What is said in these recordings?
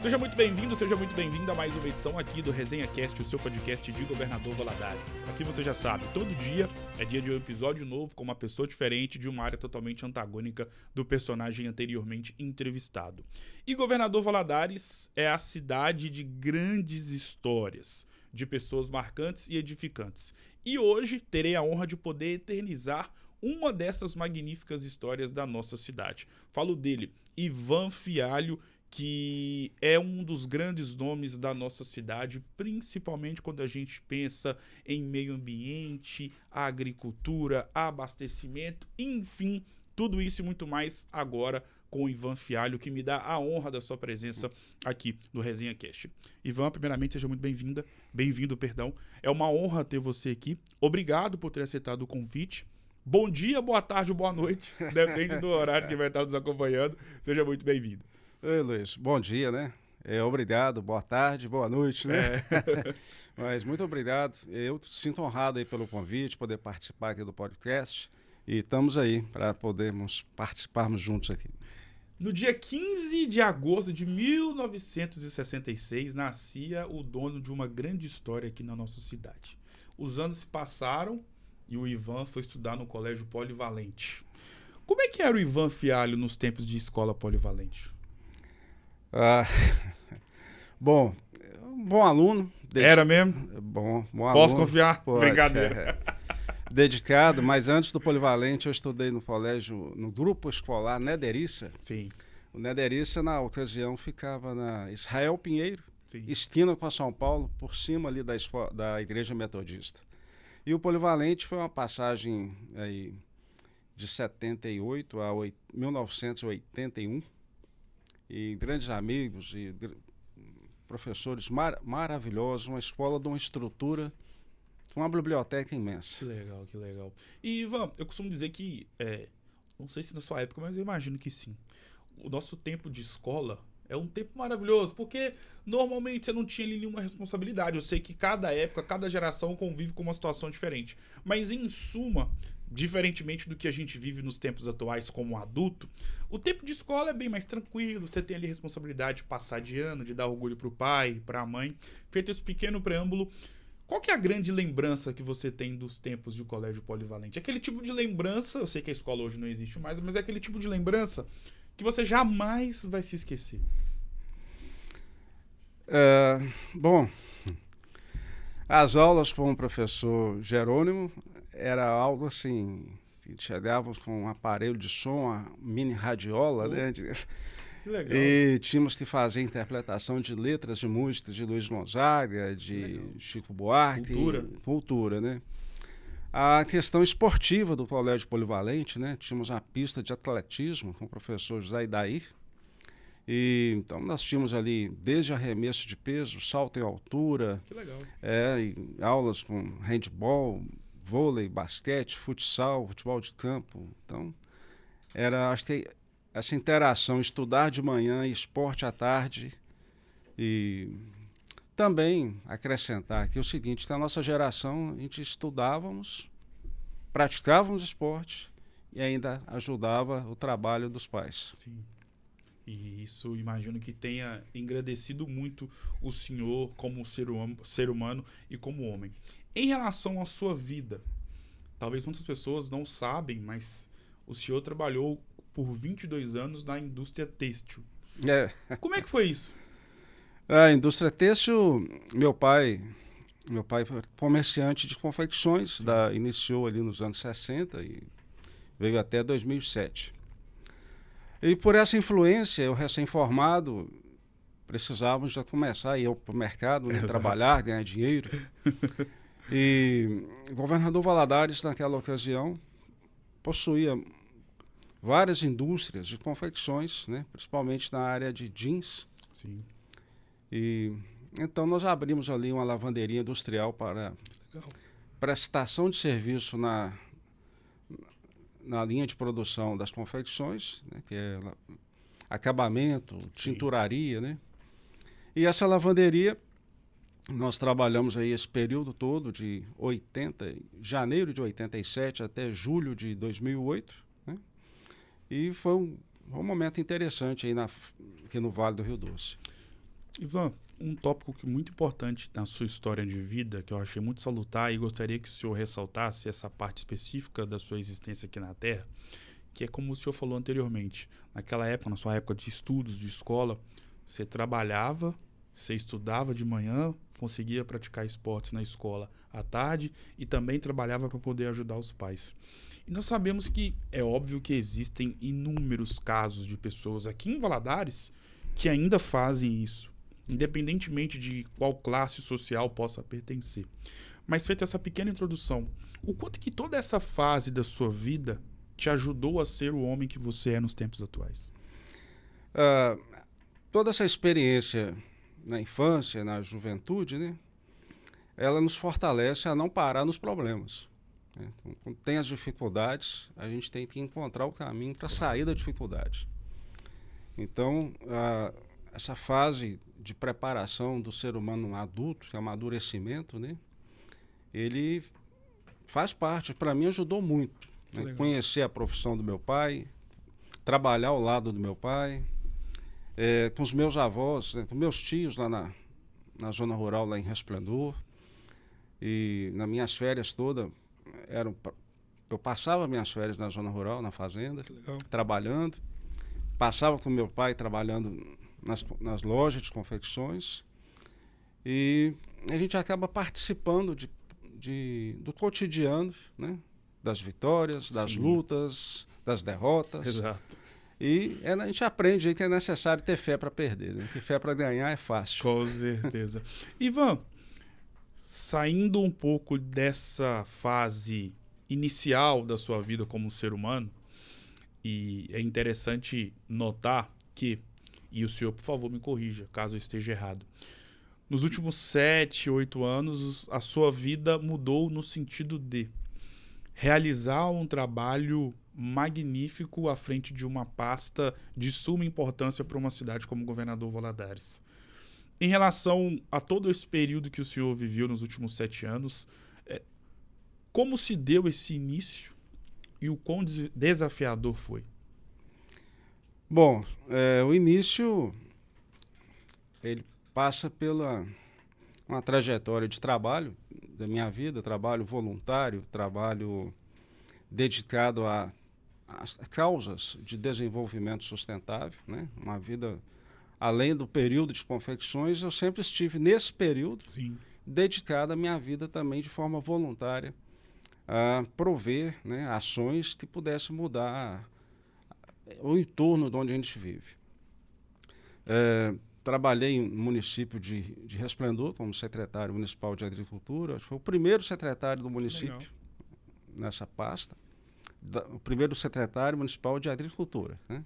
Seja muito bem-vindo, seja muito bem-vinda a mais uma edição aqui do Resenha Cast, o seu podcast de Governador Valadares. Aqui você já sabe, todo dia é dia de um episódio novo com uma pessoa diferente de uma área totalmente antagônica do personagem anteriormente entrevistado. E Governador Valadares é a cidade de grandes histórias, de pessoas marcantes e edificantes. E hoje terei a honra de poder eternizar uma dessas magníficas histórias da nossa cidade. Falo dele, Ivan Fialho, que é um dos grandes nomes da nossa cidade, principalmente quando a gente pensa em meio ambiente, agricultura, abastecimento, enfim, tudo isso e muito mais agora com o Ivan Fialho, que me dá a honra da sua presença aqui no Resenha Cast. Ivan, primeiramente, seja muito bem-vindo, perdão. É uma honra ter você aqui. Obrigado por ter aceitado o convite. Bom dia, boa tarde ou boa noite, depende do horário que vai estar nos acompanhando. Seja muito bem-vindo. Oi, Luiz. Bom dia, né? Obrigado, boa tarde, boa noite, né? Mas muito obrigado. Eu sinto honrado aí pelo convite, poder participar aqui do podcast. E estamos aí para podermos participarmos juntos aqui. No dia 15 de agosto de 1966, nascia o dono de uma grande história aqui na nossa cidade. Os anos se passaram e o Ivan foi estudar no Colégio Polivalente. Como é que era o Ivan Fialho nos tempos de escola polivalente? Bom, um bom aluno. Era mesmo? Bom Posso aluno. confiar? Pode. Brincadeira. Dedicado, mas antes do Polivalente eu estudei no colégio, no grupo escolar Nederiça. Sim. O Nederiça, na ocasião, ficava na Israel Pinheiro, Sim. esquina com São Paulo, por cima ali da Igreja Metodista. E o Polivalente foi uma passagem aí de 78 a 1981, e grandes amigos e professores maravilhosos, uma escola de uma estrutura, uma biblioteca imensa. Que legal, que legal. E, Ivan, eu costumo dizer que, não sei se na sua época, mas eu imagino que sim. O nosso tempo de escola é um tempo maravilhoso, porque normalmente você não tinha ali nenhuma responsabilidade. Eu sei que cada época, cada geração convive com uma situação diferente. Mas, em suma, diferentemente do que a gente vive nos tempos atuais como adulto, o tempo de escola é bem mais tranquilo, você tem ali a responsabilidade de passar de ano, de dar orgulho pro pai, pra mãe. Feito esse pequeno preâmbulo, qual que é a grande lembrança que você tem dos tempos de colégio polivalente? Aquele tipo de lembrança, eu sei que a escola hoje não existe mais, mas é aquele tipo de lembrança que você jamais vai se esquecer. Bom, as aulas com o professor Jerônimo era algo assim, chegávamos com um aparelho de som, uma mini radiola, né? Que legal. E tínhamos que fazer interpretação de letras de músicas de Luiz Gonzaga, de Chico Buarque. Cultura, né? A questão esportiva do Colégio Polivalente, né? Tínhamos uma pista de atletismo com o professor José Idair. E então nós tínhamos ali desde arremesso de peso, salto em altura, Que legal. e aulas com handball, vôlei, basquete, futsal, futebol de campo. Então, acho que essa interação, estudar de manhã e esporte à tarde. E também acrescentar aqui o seguinte, na nossa geração a gente estudávamos, praticávamos esporte e ainda ajudava o trabalho dos pais. Sim. E isso imagino que tenha engrandecido muito o senhor como ser humano e como homem. Em relação à sua vida, talvez muitas pessoas não sabem, mas o senhor trabalhou por 22 anos na indústria têxtil. Como é que foi isso? A indústria têxtil, meu pai foi comerciante de confecções, iniciou ali nos anos 60 e veio até 2007. E por essa influência, eu recém-formado, precisávamos já começar a ir para o mercado, né, trabalhar, ganhar dinheiro. E o governador Valadares, naquela ocasião, possuía várias indústrias de confecções, né, principalmente na área de jeans. Sim. E então nós abrimos ali uma lavanderia industrial para prestação de serviço na linha de produção das confecções, né, que é acabamento, tinturaria, né? E essa lavanderia, nós trabalhamos aí esse período todo de janeiro de 87 até julho de 2008, né? E foi um momento interessante aí aqui no Vale do Rio Doce. Ivan, um tópico muito importante na sua história de vida, que eu achei muito salutar e gostaria que o senhor ressaltasse essa parte específica da sua existência aqui na Terra, que é como o senhor falou anteriormente. Naquela época, na sua época de estudos, de escola, você trabalhava, você estudava de manhã, conseguia praticar esportes na escola à tarde e também trabalhava para poder ajudar os pais. E nós sabemos que é óbvio que existem inúmeros casos de pessoas aqui em Valadares que ainda fazem isso, independentemente de qual classe social possa pertencer. Mas feita essa pequena introdução, o quanto que toda essa fase da sua vida te ajudou a ser o homem que você é nos tempos atuais? Toda essa experiência na infância, na juventude, né, ela nos fortalece a não parar nos problemas. Né? Então, quando tem as dificuldades, a gente tem que encontrar o caminho para sair da dificuldade. Então, essa fase de preparação do ser humano adulto, que é o amadurecimento, né, ele faz parte, para mim ajudou muito. Né? Conhecer a profissão do meu pai, trabalhar ao lado do meu pai, com os meus avós, né, com meus tios lá na zona rural, lá em Resplendor. E nas minhas férias todas, eu passava minhas férias na zona rural, na fazenda, trabalhando. Passava com meu pai trabalhando nas lojas de confecções. E a gente acaba participando do cotidiano, né? Das vitórias, das lutas, das derrotas. Exato. E a gente aprende que é necessário ter fé para perder, né? Ter fé para ganhar é fácil. Com certeza. Ivan, saindo um pouco dessa fase inicial da sua vida como ser humano, e é interessante notar que, e o senhor, por favor, me corrija, caso eu esteja errado, nos últimos 7, 8 anos, a sua vida mudou no sentido de realizar um trabalho magnífico à frente de uma pasta de suma importância para uma cidade como Governador Valadares. Em relação a todo esse período que o senhor viveu nos últimos 7 anos, como se deu esse início e o quão desafiador foi? Bom, o início ele passa pela uma trajetória de trabalho da minha vida, trabalho voluntário, trabalho dedicado a causas de desenvolvimento sustentável, né? Uma vida além do período de confecções, eu sempre estive nesse período dedicado à minha vida também de forma voluntária a prover, né, ações que pudessem mudar o entorno de onde a gente vive. Trabalhei no município de Resplendor como secretário municipal de agricultura. Foi o primeiro secretário do município nessa pasta. O primeiro secretário municipal de agricultura. Né?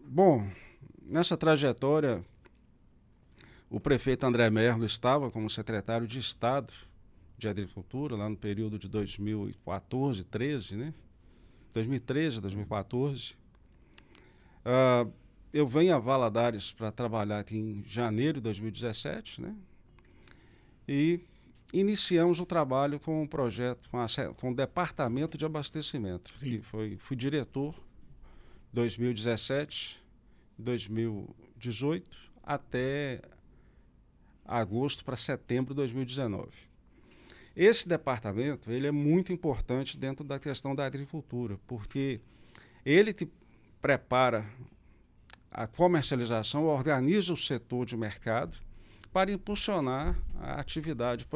Bom, nessa trajetória, o prefeito André Merlo estava como secretário de Estado de Agricultura, lá no período de 2014, 13, né? 2013, 2014. Eu venho a Valadares para trabalhar aqui em janeiro de 2017, né? E iniciamos o trabalho com um projeto, com o Departamento de Abastecimento. Que fui diretor 2017, 2018, até agosto para setembro de 2019. Esse departamento ele é muito importante dentro da questão da agricultura, porque ele te prepara a comercialização, organiza o setor de mercado para impulsionar a atividade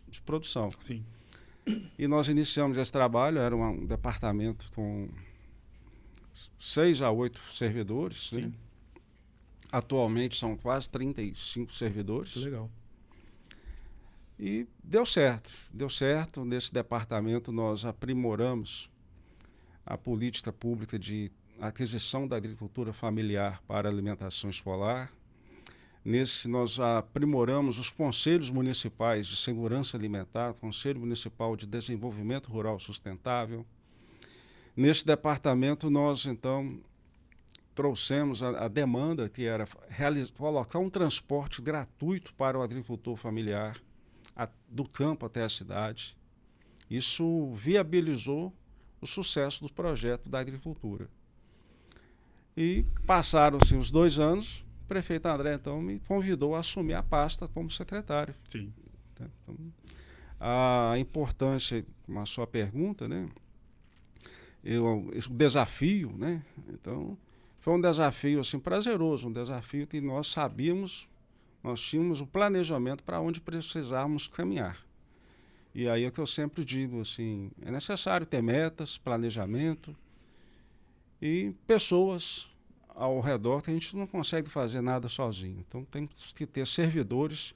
de produção. Sim. E nós iniciamos esse trabalho, era um departamento com 6 a 8 servidores. Né? Atualmente são quase 35 servidores. Que legal. E deu certo. Nesse departamento nós aprimoramos a política pública de aquisição da agricultura familiar para alimentação escolar. Nós aprimoramos os conselhos municipais de segurança alimentar, Conselho Municipal de Desenvolvimento Rural Sustentável. Nesse departamento nós, então, trouxemos a demanda que era colocar um transporte gratuito para o agricultor familiar, do campo até a cidade. Isso viabilizou o sucesso do projeto da agricultura. E passaram-se os 2 anos, prefeito André, então, me convidou a assumir a pasta como secretário. Sim. Então, a importância, com a sua pergunta, né? O desafio, né? Então, foi um desafio assim, prazeroso, um desafio que nós sabíamos, nós tínhamos o planejamento para onde precisávamos caminhar. E aí é que eu sempre digo, assim, é necessário ter metas, planejamento e pessoas ao redor, que a gente não consegue fazer nada sozinho. Então temos que ter servidores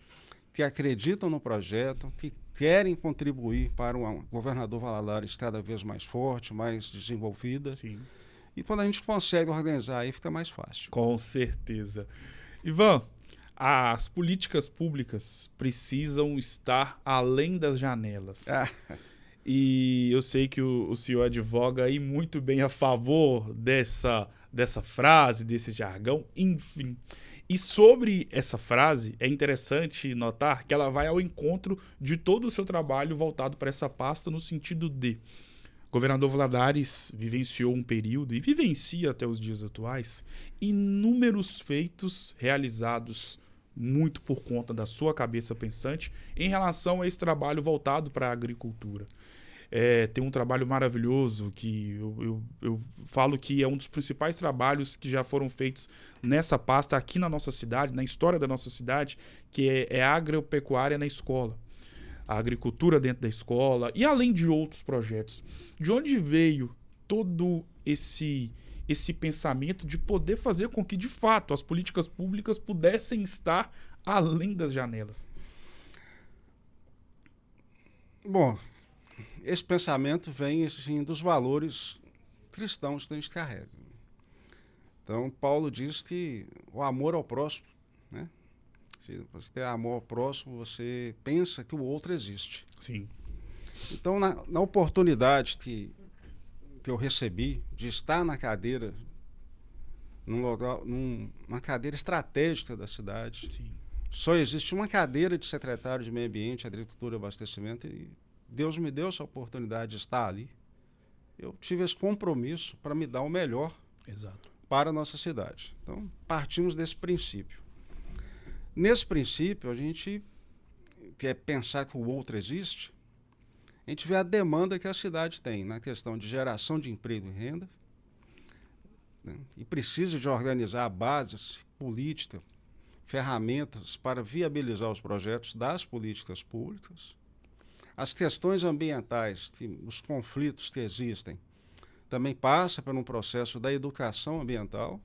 que acreditam no projeto, que querem contribuir para um governador Valadares cada vez mais forte, mais desenvolvida. Sim. E quando a gente consegue organizar, aí fica mais fácil. Com certeza. Ivan, as políticas públicas precisam estar além das janelas. E eu sei que o senhor advoga aí muito bem a favor dessa frase, desse jargão, enfim. E sobre essa frase, é interessante notar que ela vai ao encontro de todo o seu trabalho voltado para essa pasta, no sentido de governador Valadares vivenciou um período, e vivencia até os dias atuais, inúmeros feitos realizados muito por conta da sua cabeça pensante em relação a esse trabalho voltado para a agricultura. Tem um trabalho maravilhoso que eu falo que é um dos principais trabalhos que já foram feitos nessa pasta aqui na nossa cidade, na história da nossa cidade, que é a agropecuária na escola. A agricultura dentro da escola e além de outros projetos. De onde veio todo esse pensamento de poder fazer com que, de fato, as políticas públicas pudessem estar além das janelas? Bom, esse pensamento vem assim, dos valores cristãos que a gente carrega. Então, Paulo diz que o amor ao próximo, né? Se você tem amor ao próximo, você pensa que o outro existe. Sim. Então, na oportunidade que eu recebi de estar na cadeira, numa cadeira estratégica da cidade, Sim. Só existe uma cadeira de secretário de Meio Ambiente, Agricultura e Abastecimento, e Deus me deu essa oportunidade de estar ali. Eu tive esse compromisso para me dar o melhor para a nossa cidade. Então, partimos desse princípio. Nesse princípio, a gente quer pensar que o outro existe, a gente vê a demanda que a cidade tem na questão de geração de emprego e renda, né? E precisa de organizar bases políticas, ferramentas para viabilizar os projetos das políticas públicas. As questões ambientais, os conflitos que existem, também passa por um processo da educação ambiental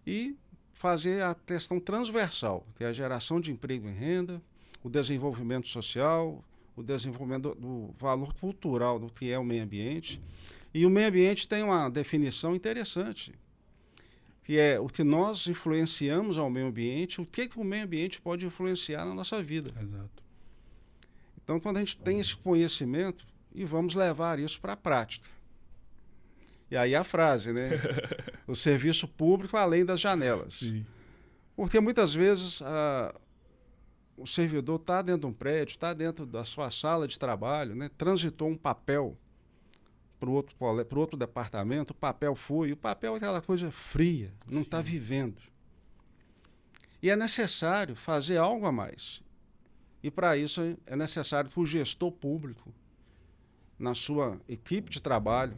e fazer a questão transversal, que é a geração de emprego e renda, o desenvolvimento social, o desenvolvimento do valor cultural do que é o meio ambiente. E o meio ambiente tem uma definição interessante, que é o que nós influenciamos ao meio ambiente, o que o meio ambiente pode influenciar na nossa vida. Exato. Então, quando a gente tem esse conhecimento, e vamos levar isso para a prática. E aí a frase, né? O serviço público além das janelas. Sim. Porque muitas vezes o servidor está dentro de um prédio, está dentro da sua sala de trabalho, né? Transitou um papel para o outro departamento, o papel foi, e o papel é aquela coisa fria, não está vivendo. E é necessário fazer algo a mais. E para isso é necessário que o gestor público, na sua equipe de trabalho,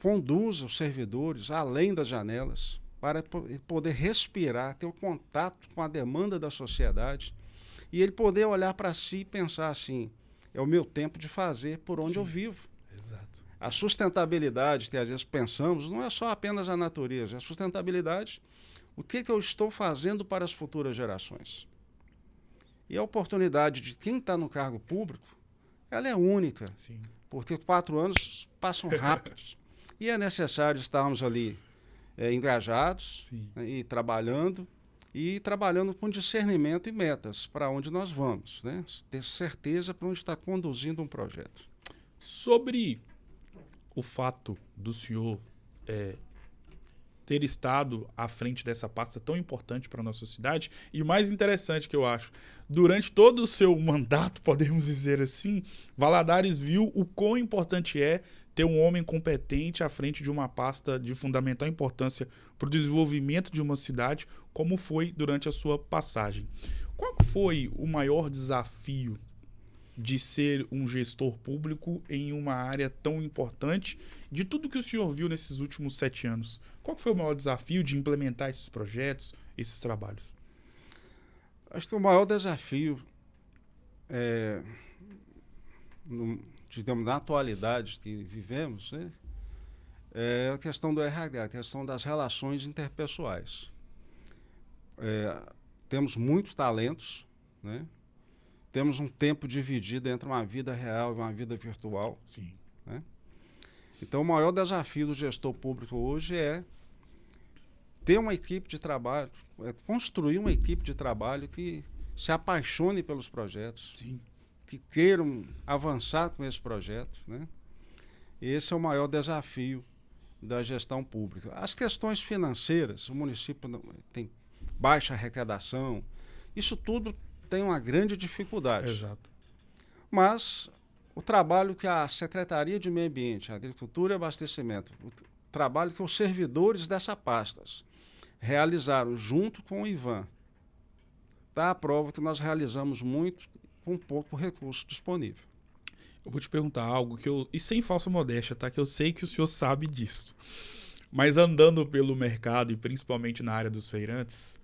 conduza os servidores além das janelas para poder respirar, ter o contato com a demanda da sociedade e ele poder olhar para si e pensar assim, é o meu tempo de fazer por onde eu vivo. Exato. A sustentabilidade que às vezes pensamos não é só apenas a natureza, é a sustentabilidade, o que eu estou fazendo para as futuras gerações. E a oportunidade de quem está no cargo público, ela é única, Sim. porque 4 anos passam rápidos. E é necessário estarmos ali engajados, né, e trabalhando com discernimento e metas para onde nós vamos, né? Ter certeza para onde está conduzindo um projeto. Sobre o fato do senhor ter estado à frente dessa pasta tão importante para a nossa cidade, e o mais interessante que eu acho, durante todo o seu mandato, podemos dizer assim, Valadares viu o quão importante é ter um homem competente à frente de uma pasta de fundamental importância para o desenvolvimento de uma cidade, como foi durante a sua passagem. Qual foi o maior desafio de ser um gestor público em uma área tão importante, de tudo que o senhor viu nesses últimos 7 anos? Qual foi o maior desafio de implementar esses projetos, esses trabalhos? Acho que o maior desafio digamos, na atualidade que vivemos, né, é a questão do RH, a questão das relações interpessoais. Temos muitos talentos, né? Temos um tempo dividido entre uma vida real e uma vida virtual. Sim. Né? Então, o maior desafio do gestor público hoje é ter uma equipe de trabalho, construir uma equipe de trabalho que se apaixone pelos projetos, Sim. que queiram avançar com esse projeto. Né? Esse é o maior desafio da gestão pública. As questões financeiras, o município tem baixa arrecadação, isso tudo tem uma grande dificuldade. Exato. Mas o trabalho que a Secretaria de Meio Ambiente, Agricultura e Abastecimento, o trabalho que os servidores dessa pastas realizaram junto com o Ivan, dá a prova que nós realizamos muito com pouco recurso disponível. Eu vou te perguntar algo e sem falsa modéstia, tá? Que eu sei que o senhor sabe disso. Mas andando pelo mercado e principalmente na área dos feirantes,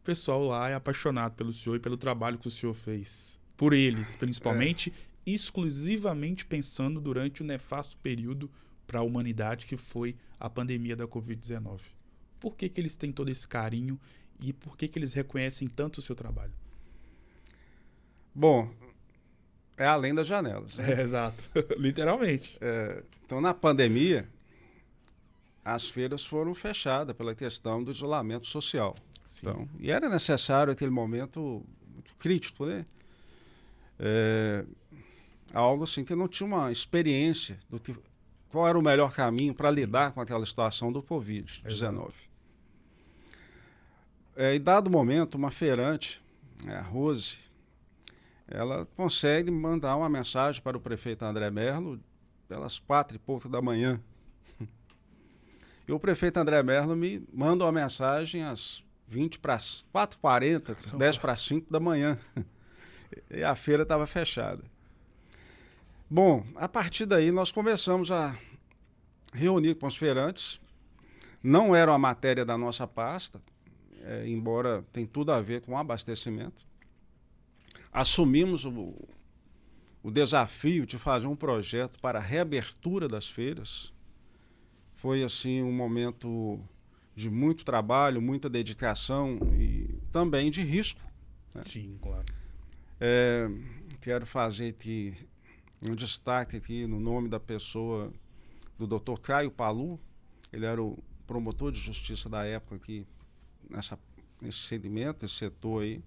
o pessoal lá é apaixonado pelo senhor e pelo trabalho que o senhor fez. Por eles, principalmente, exclusivamente pensando durante o nefasto período para a humanidade que foi a pandemia da Covid-19. Por que eles têm todo esse carinho e por que eles reconhecem tanto o seu trabalho? Bom, é além das janelas. Né? Exato. Literalmente. Então, na pandemia, as feiras foram fechadas pela questão do isolamento social. Então, e era necessário aquele momento muito crítico, né? Algo assim que não tinha uma experiência do que, qual era o melhor caminho para lidar com aquela situação do Covid-19. Em dado momento, uma feirante, a Rose, ela consegue mandar uma mensagem para o prefeito André Merlo pelas 4 e pouco da manhã. E o prefeito André Merlo me manda uma mensagem às 4h40, 10 para 5 da manhã. E a feira estava fechada. Bom, a partir daí nós começamos a reunir com os feirantes. Não era uma matéria da nossa pasta, embora tem tudo a ver com abastecimento. Assumimos o desafio de fazer um projeto para a reabertura das feiras. Foi assim um momento de muito trabalho, muita dedicação e também de risco. Né? Sim, claro. Quero fazer aqui um destaque aqui no nome da pessoa do Dr. Caio Palu. Ele era o promotor de justiça da época aqui nesse segmento, esse setor aí.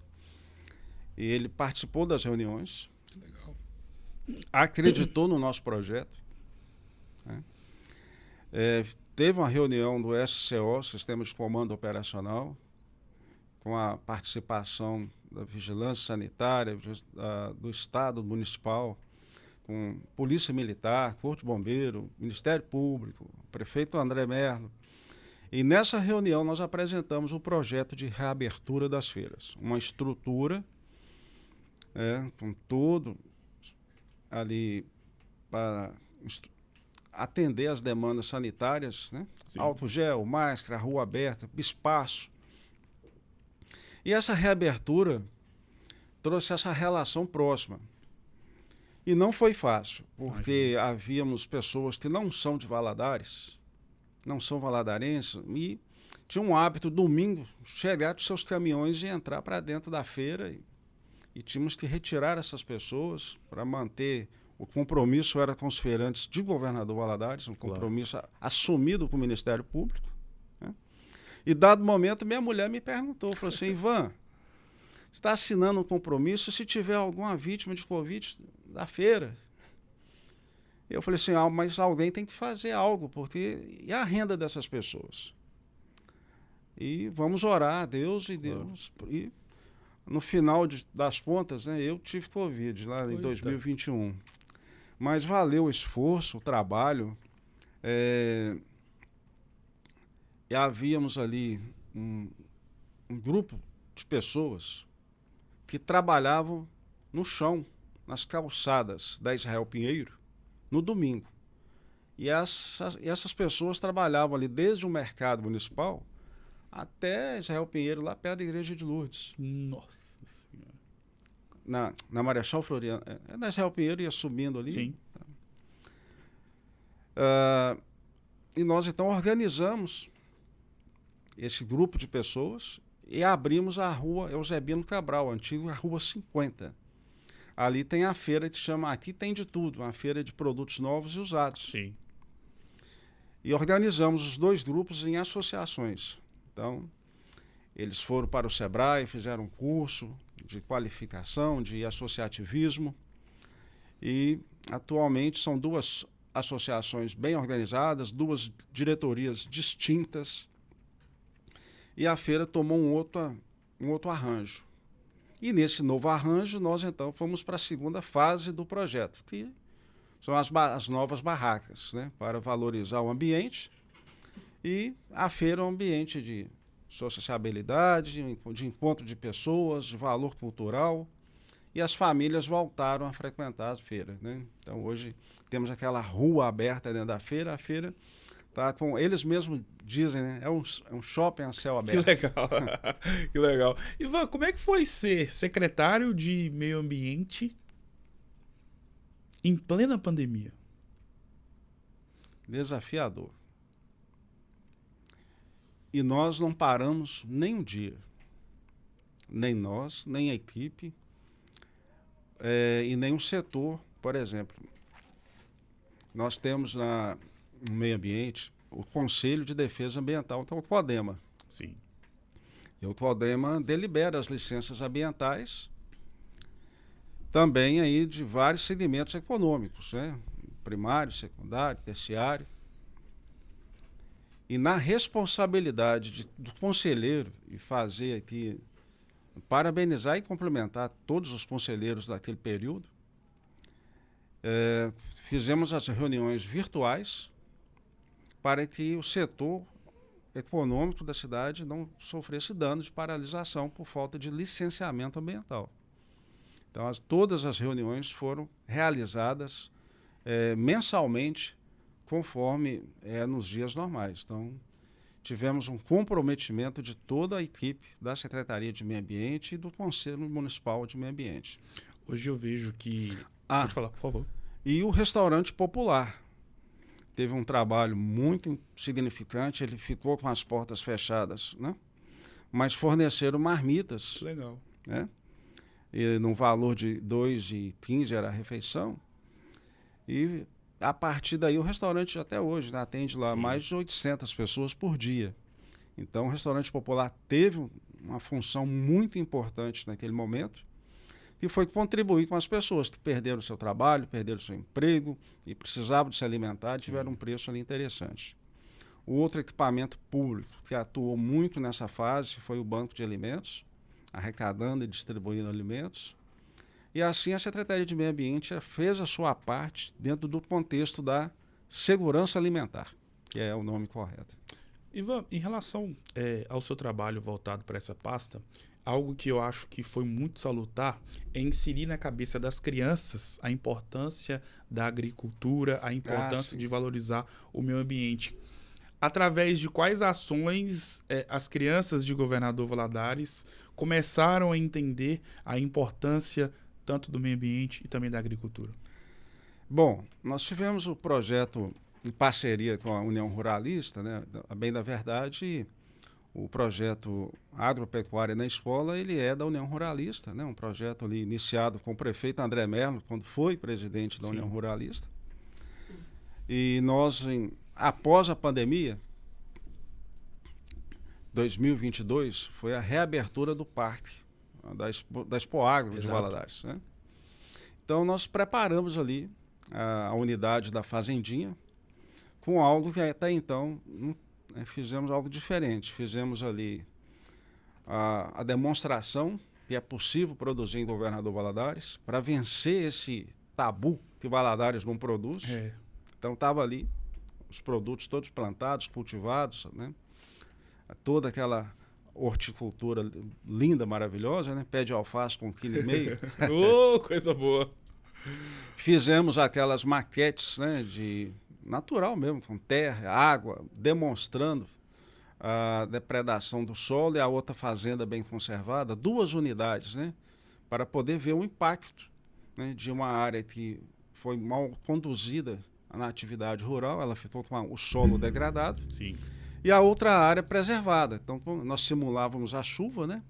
E ele participou das reuniões. Legal. Acreditou no nosso projeto. Né? Teve uma reunião do SCO, Sistema de Comando Operacional, com a participação da Vigilância Sanitária, do Estado Municipal, com Polícia Militar, Corpo de Bombeiro, Ministério Público, Prefeito André Merlo. E nessa reunião nós apresentamos o projeto de reabertura das feiras. Uma estrutura com tudo ali para atender as demandas sanitárias, né? Álcool gel, máscara, rua aberta, espaço. E essa reabertura trouxe essa relação próxima. E não foi fácil, porque havíamos pessoas que não são de Valadares, não são valadarenses, e tinham um hábito, domingo, chegar com seus caminhões e entrar para dentro da feira. E tínhamos que retirar essas pessoas para manter. O compromisso era com os feirantes de Governador Valadares, um compromisso assumido com o Ministério Público. Né? E, dado momento, minha mulher me perguntou, falou assim, Ivan, você está assinando um compromisso se tiver alguma vítima de Covid da feira? Eu falei assim, mas alguém tem que fazer algo, porque e a renda dessas pessoas? E vamos orar a Deus e Deus... E, no final das contas, né, eu tive Covid lá em 2021. Mas valeu o esforço, o trabalho. E havíamos ali um grupo de pessoas que trabalhavam no chão, nas calçadas da Israel Pinheiro, no domingo. E essas pessoas trabalhavam ali desde o mercado municipal até Israel Pinheiro, lá perto da igreja de Lourdes. Nossa Senhora. Na Marechal Floriano. Na Israel Pinheiro ia subindo ali. Sim. E nós então organizamos esse grupo de pessoas e abrimos a rua Eusebino Cabral, a antiga Rua 50. Ali tem a feira que chama Aqui Tem de Tudo, uma feira de produtos novos e usados. Sim. E organizamos os dois grupos em associações. Então, eles foram para o Sebrae, fizeram um curso de qualificação, de associativismo. E, atualmente, são duas associações bem organizadas, duas diretorias distintas. E a feira tomou um outro arranjo. E, nesse novo arranjo, nós, então, fomos para a segunda fase do projeto, que são as novas barracas, né, para valorizar o ambiente. E a feira é um ambiente de sociabilidade, de encontro de pessoas, de valor cultural. E as famílias voltaram a frequentar a feira, né? Então, hoje, temos aquela rua aberta dentro da feira. A feira está com... Eles mesmos dizem, né? É um shopping a céu aberto. Que legal. Que legal. Ivan, como é que foi ser secretário de Meio Ambiente em plena pandemia? Desafiador. E nós não paramos nem um dia. Nem nós, nem a equipe, e nem o setor, por exemplo. Nós temos no meio ambiente o Conselho de Defesa Ambiental, então o CODEMA. Sim. E o CODEMA delibera as licenças ambientais também aí de vários segmentos econômicos, né? Primário, secundário, terciário. E na responsabilidade do conselheiro, e fazer aqui, parabenizar e cumprimentar todos os conselheiros daquele período, fizemos as reuniões virtuais para que o setor econômico da cidade não sofresse dano de paralisação por falta de licenciamento ambiental. Então, todas as reuniões foram realizadas mensalmente, conforme nos dias normais. Então, tivemos um comprometimento de toda a equipe da Secretaria de Meio Ambiente e do Conselho Municipal de Meio Ambiente. Hoje eu vejo que... Pode falar, por favor. E o restaurante popular teve um trabalho muito significante. Ele ficou com as portas fechadas, né? Mas forneceram marmitas. Legal. Né? E num valor de R$ 2,15 era a refeição. E a partir daí o restaurante até hoje, né, atende lá mais de 800 pessoas por dia. Então o restaurante popular teve uma função muito importante naquele momento, que foi contribuir com as pessoas que perderam o seu trabalho, perderam o seu emprego e precisavam de se alimentar, tiveram um preço ali interessante. O outro equipamento público que atuou muito nessa fase foi o Banco de Alimentos, arrecadando e distribuindo alimentos. E assim a Secretaria de Meio Ambiente fez a sua parte dentro do contexto da segurança alimentar, que é o nome correto. Ivan, em relação ao seu trabalho voltado para essa pasta, algo que eu acho que foi muito salutar é inserir na cabeça das crianças a importância da agricultura, a importância de valorizar o meio ambiente. Através de quais ações as crianças de Governador Valadares começaram a entender a importância tanto do meio ambiente e também da agricultura? Bom, nós tivemos o projeto em parceria com a União Ruralista, né? A bem da verdade, o projeto Agropecuária na Escola, ele é da União Ruralista, né? Um projeto ali iniciado com o prefeito André Merlo, quando foi presidente da União Ruralista. E nós, após a pandemia, 2022, foi a reabertura do parque da Expo Agro de Valadares, né? Então nós preparamos ali a unidade da fazendinha com algo que até então fizemos algo diferente. Fizemos ali a demonstração que é possível produzir em Governador Valadares para vencer esse tabu que Valadares não produz. Então estava ali os produtos todos plantados, cultivados, né? Toda aquela horticultura linda, maravilhosa, né? Pé de alface com 1,5 kg. Ô, coisa boa. Fizemos aquelas maquetes, né, de natural mesmo, com terra, água, demonstrando a depredação do solo e a outra fazenda bem conservada, 2 unidades, né, para poder ver o impacto, né, de uma área que foi mal conduzida na atividade rural, ela ficou com o solo degradado. Sim. E a outra área preservada. Então, nós simulávamos a chuva, né?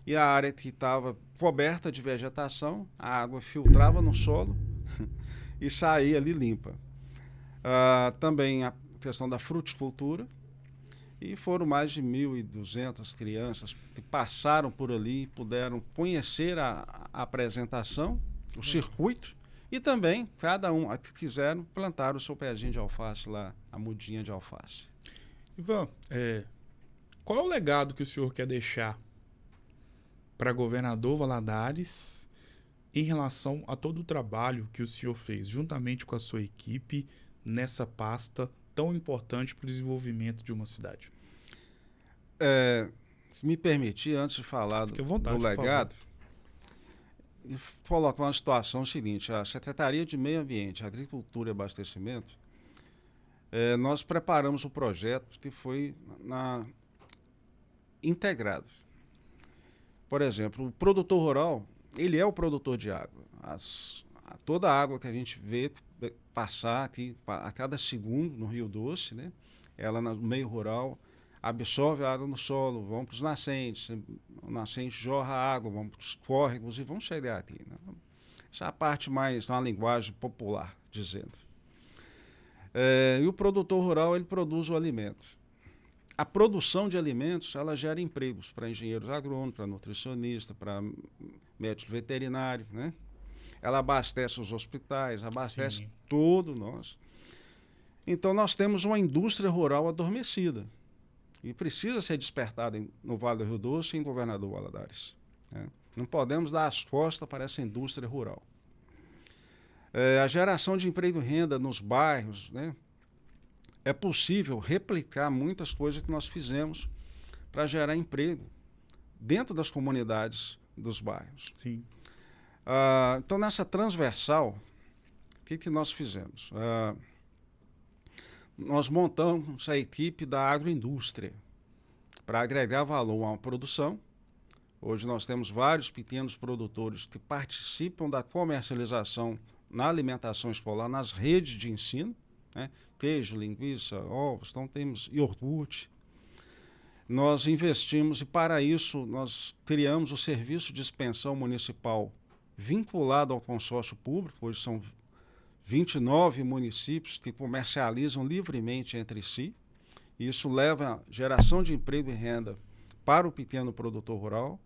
E a área que estava coberta de vegetação, a água filtrava no solo e saía ali limpa. Também a questão da fruticultura. E foram mais de 1.200 crianças que passaram por ali, puderam conhecer a apresentação, o circuito, e também, cada um que quiseram, plantar o seu pezinho de alface lá, a mudinha de alface. Ivan, qual é o legado que o senhor quer deixar para governador Valadares em relação a todo o trabalho que o senhor fez juntamente com a sua equipe nessa pasta tão importante para o desenvolvimento de uma cidade? Se me permitir, antes de falar do legado, colocar uma situação seguinte: a Secretaria de Meio Ambiente, Agricultura e Abastecimento, nós preparamos o projeto que foi integrado. Por exemplo, o produtor rural, ele é o produtor de água. Toda a água que a gente vê passar aqui a cada segundo no Rio Doce, né? Ela no meio rural absorve a água no solo, vão para os nascentes, o nascente jorra água, vão para os córregos e vão chegar aqui, né? Essa é a parte mais, uma linguagem popular, dizendo. E o produtor rural, ele produz o alimento. A produção de alimentos, ela gera empregos para engenheiros agrônomos, para nutricionistas, para médicos veterinários, né? Ela abastece os hospitais, abastece Sim. todo nós. Então, nós temos uma indústria rural adormecida e precisa ser despertada no Vale do Rio Doce e em Governador Valadares, né? Não podemos dar as costas para essa indústria rural. A geração de emprego e renda nos bairros, né? É possível replicar muitas coisas que nós fizemos para gerar emprego dentro das comunidades dos bairros. Sim. Então, nessa transversal, o que nós fizemos? Nós montamos a equipe da agroindústria para agregar valor a uma produção. Hoje nós temos vários pequenos produtores que participam da comercialização na alimentação escolar, nas redes de ensino, né? Queijo, linguiça, ovos, então temos iogurte. Nós investimos e para isso nós criamos o serviço de expensão municipal vinculado ao consórcio público. Hoje são 29 municípios que comercializam livremente entre si. Isso leva a geração de emprego e renda para o pequeno produtor rural,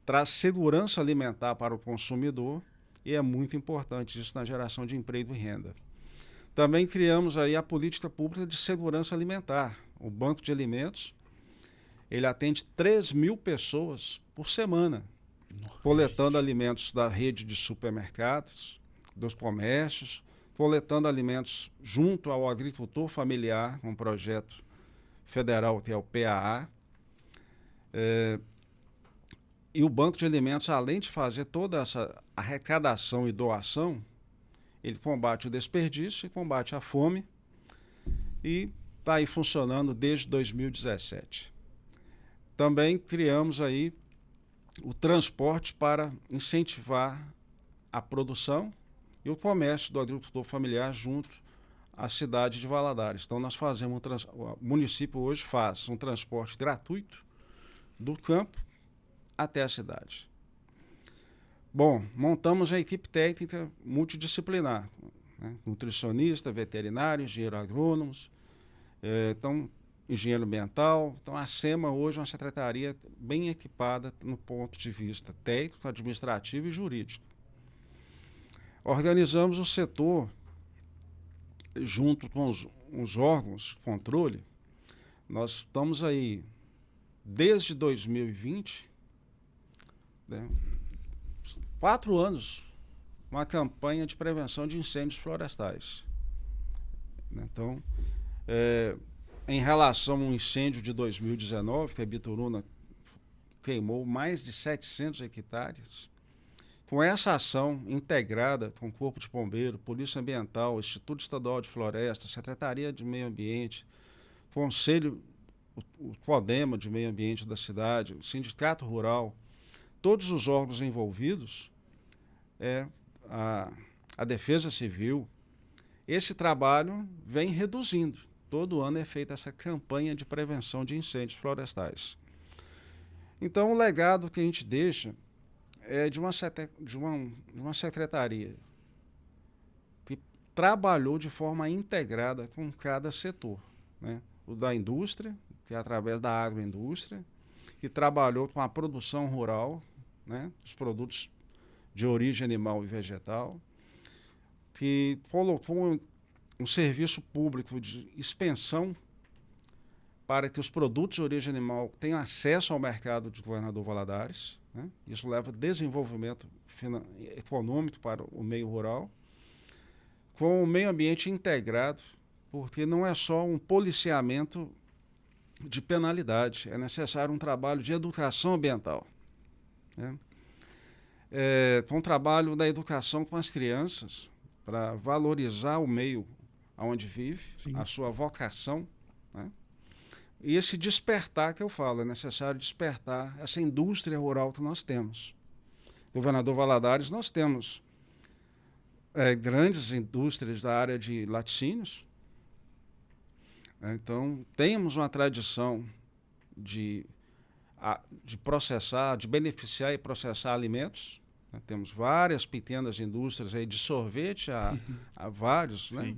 traz segurança alimentar para o consumidor e é muito importante isso na geração de emprego e renda. Também criamos aí a política pública de segurança alimentar. O Banco de Alimentos, ele atende 3.000 pessoas por semana, coletando alimentos da rede de supermercados, dos comércios, coletando alimentos junto ao agricultor familiar, um projeto federal que é o PAA. E o Banco de Alimentos, além de fazer toda essa arrecadação e doação, ele combate o desperdício e combate a fome e está aí funcionando desde 2017. Também criamos aí o transporte para incentivar a produção e o comércio do agricultor familiar junto à cidade de Valadares. Então nós fazemos o município hoje faz um transporte gratuito do campo até a cidade. Bom, montamos a equipe técnica multidisciplinar, né? Nutricionista, veterinário, engenheiro agrônomos, então engenheiro ambiental. Então a SEMA hoje é uma secretaria bem equipada no ponto de vista técnico, administrativo e jurídico. Organizamos o setor junto com os órgãos de controle. Nós estamos aí desde 2020, né, 4 anos, uma campanha de prevenção de incêndios florestais. né? Então, em relação ao incêndio de 2019, que a Bituruna queimou mais de 700 hectares, com essa ação integrada com o Corpo de Bombeiro, Polícia Ambiental, Instituto Estadual de Floresta, Secretaria de Meio Ambiente, Conselho, o CODEMA de Meio Ambiente da cidade, o Sindicato Rural, todos os órgãos envolvidos, a Defesa Civil, esse trabalho vem reduzindo. Todo ano é feita essa campanha de prevenção de incêndios florestais. Então, o legado que a gente deixa é de uma secretaria que trabalhou de forma integrada com cada setor, né? O da indústria, que é através da agroindústria, que trabalhou com a produção rural, né? Os produtos de origem animal e vegetal, que colocou um serviço público de expensão para que os produtos de origem animal tenham acesso ao mercado de Governador Valadares, né? Isso leva desenvolvimento econômico para o meio rural, com o meio ambiente integrado, porque não é só um policiamento de penalidade, é necessário um trabalho de educação ambiental, né? Com o trabalho da educação com as crianças, para valorizar o meio onde vive, sim, a sua vocação, né? E esse despertar que eu falo, é necessário despertar essa indústria rural que nós temos. Governador Valadares, nós temos grandes indústrias da área de laticínios. Então, temos uma tradição de processar, de beneficiar e processar alimentos. Temos várias pequenas indústrias aí de sorvete a vários, né?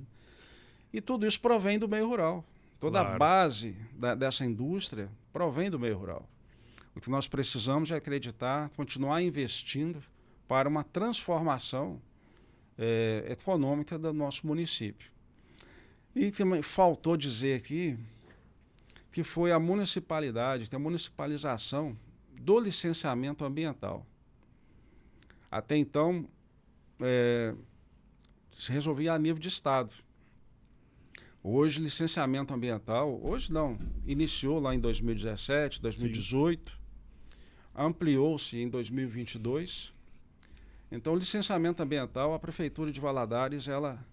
E tudo isso provém do meio rural. Toda a base dessa indústria provém do meio rural. O que nós precisamos é acreditar, continuar investindo para uma transformação econômica do nosso município. E também faltou dizer aqui que foi a municipalidade, a municipalização do licenciamento ambiental. Até então, se resolvia a nível de estado. Hoje, licenciamento ambiental, hoje não, iniciou lá em 2017, 2018, sim, ampliou-se em 2022. Então, o licenciamento ambiental, a Prefeitura de Valadares, ela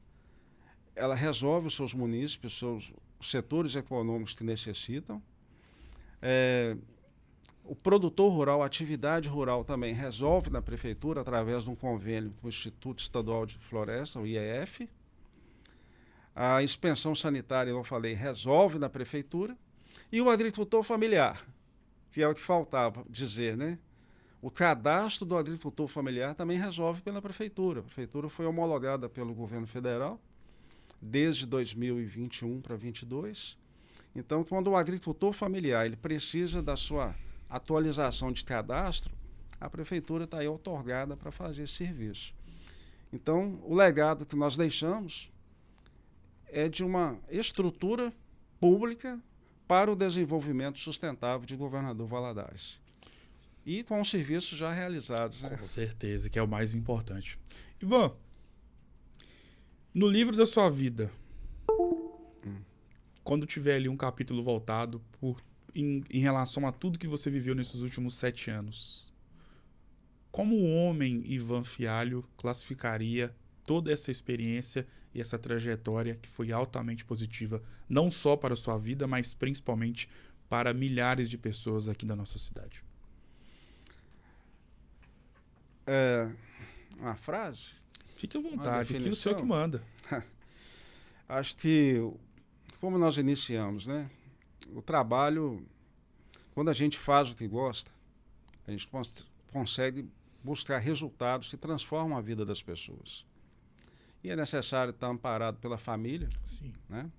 resolve os seus munícipes, os seus setores econômicos que necessitam. O produtor rural, a atividade rural também resolve na Prefeitura, através de um convênio com o Instituto Estadual de Floresta, o IEF. A inspeção sanitária, eu falei, resolve na Prefeitura. E o agricultor familiar, que é o que faltava dizer, né? O cadastro do agricultor familiar também resolve pela Prefeitura. A Prefeitura foi homologada pelo governo federal desde 2021 para 2022. Então, quando o agricultor familiar ele precisa da sua atualização de cadastro, a Prefeitura está aí outorgada para fazer esse serviço. Então, o legado que nós deixamos é de uma estrutura pública para o desenvolvimento sustentável de Governador Valadares. E com os serviços já realizados, né? Com certeza, que é o mais importante. Ivan, no livro da sua vida, quando tiver ali um capítulo voltado em relação a tudo que você viveu nesses últimos 7 anos, como o homem Ivan Fialho classificaria toda essa experiência e essa trajetória que foi altamente positiva, não só para a sua vida, mas principalmente para milhares de pessoas aqui da nossa cidade? Uma frase? Fique à vontade, aqui o senhor que manda. Acho que, como nós iniciamos, né? O trabalho, quando a gente faz o que gosta, a gente consegue buscar resultados que transformam a vida das pessoas. E é necessário estar amparado pela família, sim, né?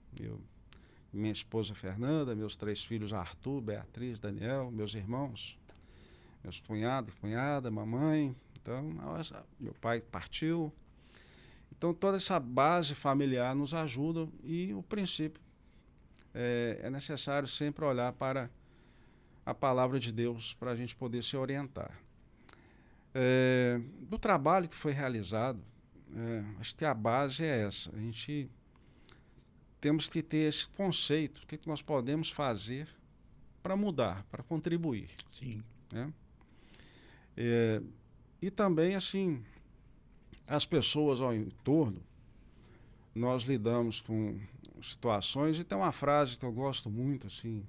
Minha esposa Fernanda, meus 3 filhos Arthur, Beatriz, Daniel, meus irmãos, meus cunhados, cunhada, mamãe. Então, meu pai partiu. Então, toda essa base familiar nos ajuda e o princípio é necessário sempre olhar para a palavra de Deus para a gente poder se orientar. Do trabalho que foi realizado, acho que a base é essa. A gente temos que ter esse conceito, o que nós podemos fazer para mudar, para contribuir. Sim. Né? E também, assim, as pessoas ao entorno, nós lidamos com situações, e tem uma frase que eu gosto muito, assim,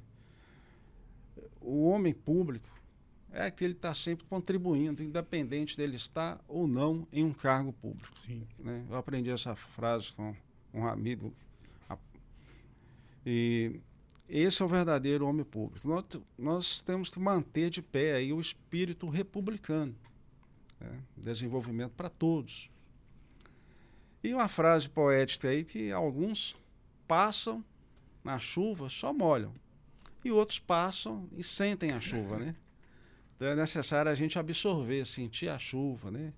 o homem público é aquele que está sempre contribuindo, independente dele estar ou não em um cargo público. Sim. Né? Eu aprendi essa frase com um amigo. E esse é o verdadeiro homem público. Nós temos que manter de pé aí o espírito republicano, né? Desenvolvimento para todos. E uma frase poética aí que alguns passam na chuva, só molham, e outros passam e sentem a chuva, né? Então é necessário a gente absorver, sentir a chuva, né?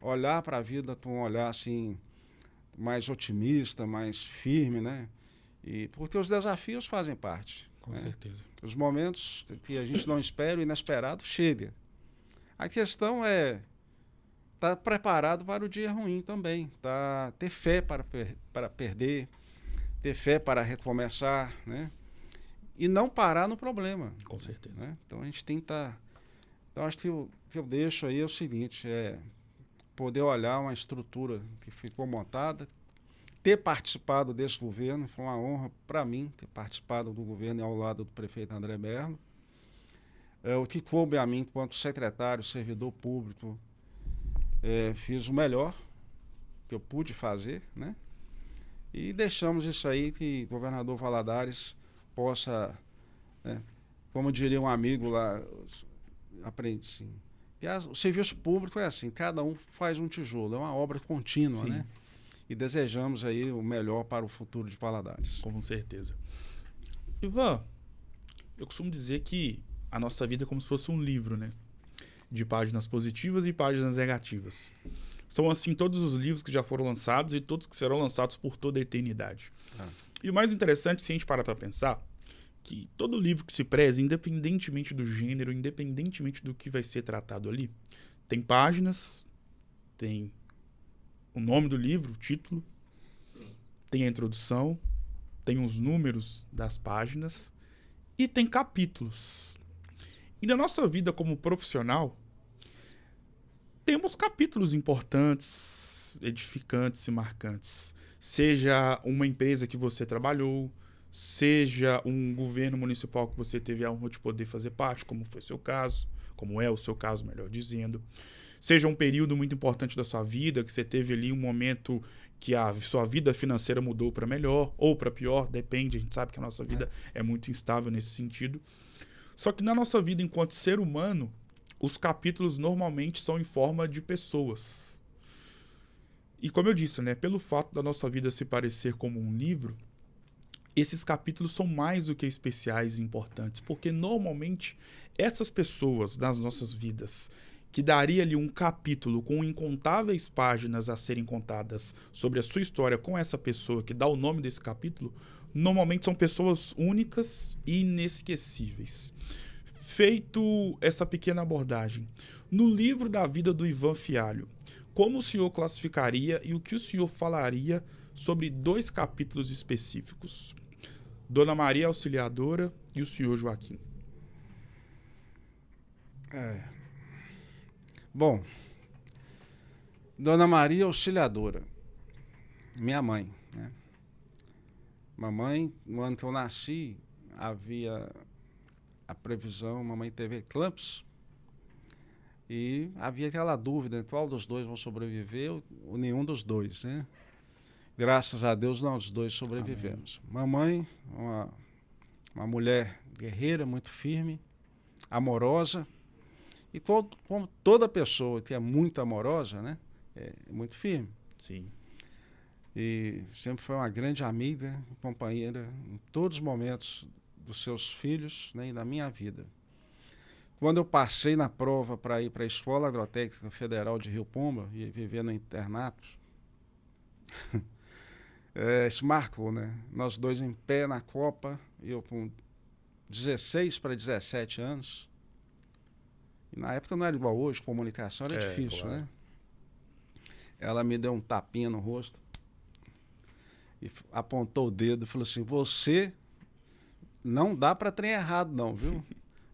Olhar para a vida com um olhar assim mais otimista, mais firme, né? E porque os desafios fazem parte. Com certeza. Os momentos que a gente não espera, o inesperado chega. A questão é estar preparado para o dia ruim também, ter fé para perder, ter fé para recomeçar, né? E não parar no problema. Com certeza. Né? Então a gente tem que estar. Então acho que o que eu deixo aí é o seguinte: poder olhar uma estrutura que ficou montada, ter participado desse governo, foi uma honra para mim ter participado do governo ao lado do prefeito André Merlo. O que coube a mim, enquanto secretário, servidor público, fiz o melhor que eu pude fazer, né? E deixamos isso aí que o governador Valadares possa, né, como diria um amigo lá, aprende assim, que o serviço público é assim, cada um faz um tijolo, é uma obra contínua, né? E desejamos aí o melhor para o futuro de Valadares. Com certeza. Ivan, eu costumo dizer que a nossa vida é como se fosse um livro, né? De páginas positivas e páginas negativas. São assim todos os livros que já foram lançados e todos que serão lançados por toda a eternidade. E o mais interessante, se a gente parar para pensar, que todo livro que se preze, independentemente do gênero, independentemente do que vai ser tratado ali, tem páginas, tem o nome do livro, o título, tem a introdução, tem os números das páginas e tem capítulos. E na nossa vida como profissional, temos capítulos importantes, edificantes e marcantes. Seja uma empresa que você trabalhou, seja um governo municipal que você teve a honra de poder fazer parte, como foi o seu caso, como é o seu caso, melhor dizendo. Seja um período muito importante da sua vida, que você teve ali um momento que a sua vida financeira mudou para melhor ou para pior, depende, a gente sabe que a nossa vida é muito instável nesse sentido. Só que na nossa vida enquanto ser humano, os capítulos normalmente são em forma de pessoas. E como eu disse, né, pelo fato da nossa vida se parecer como um livro, esses capítulos são mais do que especiais e importantes, porque normalmente essas pessoas das nossas vidas, que daria ali um capítulo com incontáveis páginas a serem contadas sobre a sua história com essa pessoa que dá o nome desse capítulo, normalmente são pessoas únicas e inesquecíveis. Feito essa pequena abordagem, no livro da vida do Ivan Fialho, como o senhor classificaria e o que o senhor falaria sobre 2 capítulos específicos? Dona Maria Auxiliadora e o senhor Joaquim. Bom, Dona Maria Auxiliadora, minha mãe, né? Mamãe, no ano que eu nasci, havia a previsão, mamãe teve eclâmpsia e havia aquela dúvida, qual dos dois vão sobreviver ou nenhum dos dois, né? Graças a Deus, nós dois sobrevivemos. Amém. Mamãe, uma mulher guerreira, muito firme, amorosa, e como toda pessoa que é muito amorosa, né, é muito firme. Sim. E sempre foi uma grande amiga, companheira em todos os momentos dos seus filhos, né, e da minha vida. Quando eu passei na prova para ir para a Escola Agrotécnica Federal de Rio Pomba e viver no internato, isso marcou, né? Nós dois em pé na Copa, eu com 16 para 17 anos. E na época não era igual hoje, comunicação era difícil, claro, né? Ela me deu um tapinha no rosto. e apontou o dedo e falou assim, você não dá para trem errado não, viu?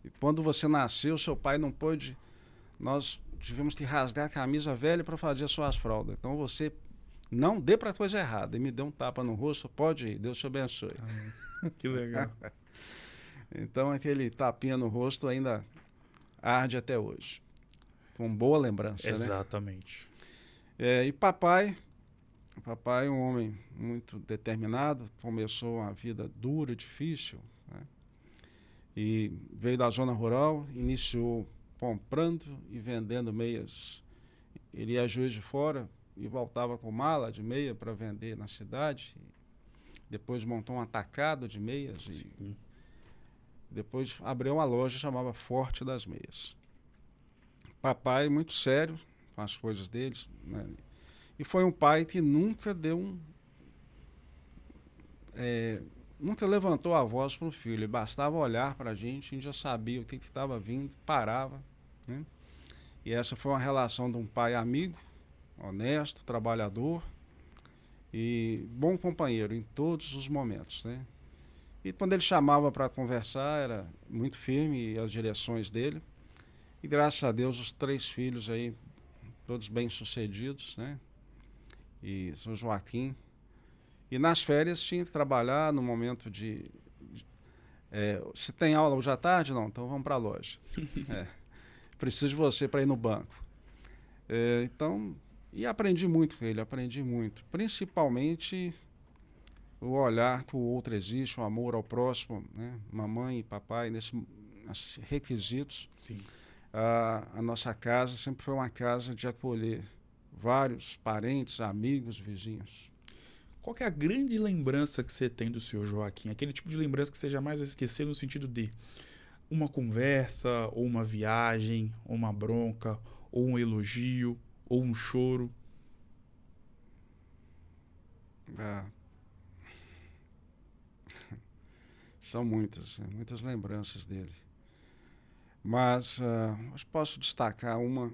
E quando você nasceu, seu pai não pôde, nós tivemos que rasgar a camisa velha para fazer as suas fraldas. Então você não dê para coisa errada. E me deu um tapa no rosto, pode ir, Deus te abençoe. Que legal. Então aquele tapinha no rosto ainda arde até hoje. Com boa lembrança, Exatamente. né? E papai é um homem muito determinado, começou uma vida dura, difícil, né? E veio da zona rural, iniciou comprando e vendendo meias. Ele ia a Juiz de Fora e voltava com mala de meia para vender na cidade. Depois montou um atacado de meias e depois abriu uma loja chamava Forte das Meias. Papai muito sério com as coisas deles, né? E foi um pai que nunca nunca levantou a voz para o filho. Bastava olhar para a gente já sabia o que estava vindo, parava, né? E essa foi uma relação de um pai amigo, honesto, trabalhador e bom companheiro em todos os momentos, né? E quando ele chamava para conversar, era muito firme as direções dele. E graças a Deus os 3 filhos aí, todos bem-sucedidos, né? E São Joaquim. E nas férias tinha que trabalhar no momento se tem aula hoje à tarde, não, então vamos para a loja. Preciso de você para ir no banco. Então, e aprendi muito com ele, aprendi muito. Principalmente o olhar que o outro existe, o amor ao próximo, né? Mamãe e papai, nesses requisitos. Sim. A nossa casa sempre foi uma casa de acolher vários parentes, amigos, vizinhos. Qual que é a grande lembrança que você tem do senhor Joaquim? Aquele tipo de lembrança que você jamais vai esquecer no sentido de uma conversa, ou uma viagem, ou uma bronca, ou um elogio, ou um choro? São muitas lembranças dele. Mas eu posso destacar uma,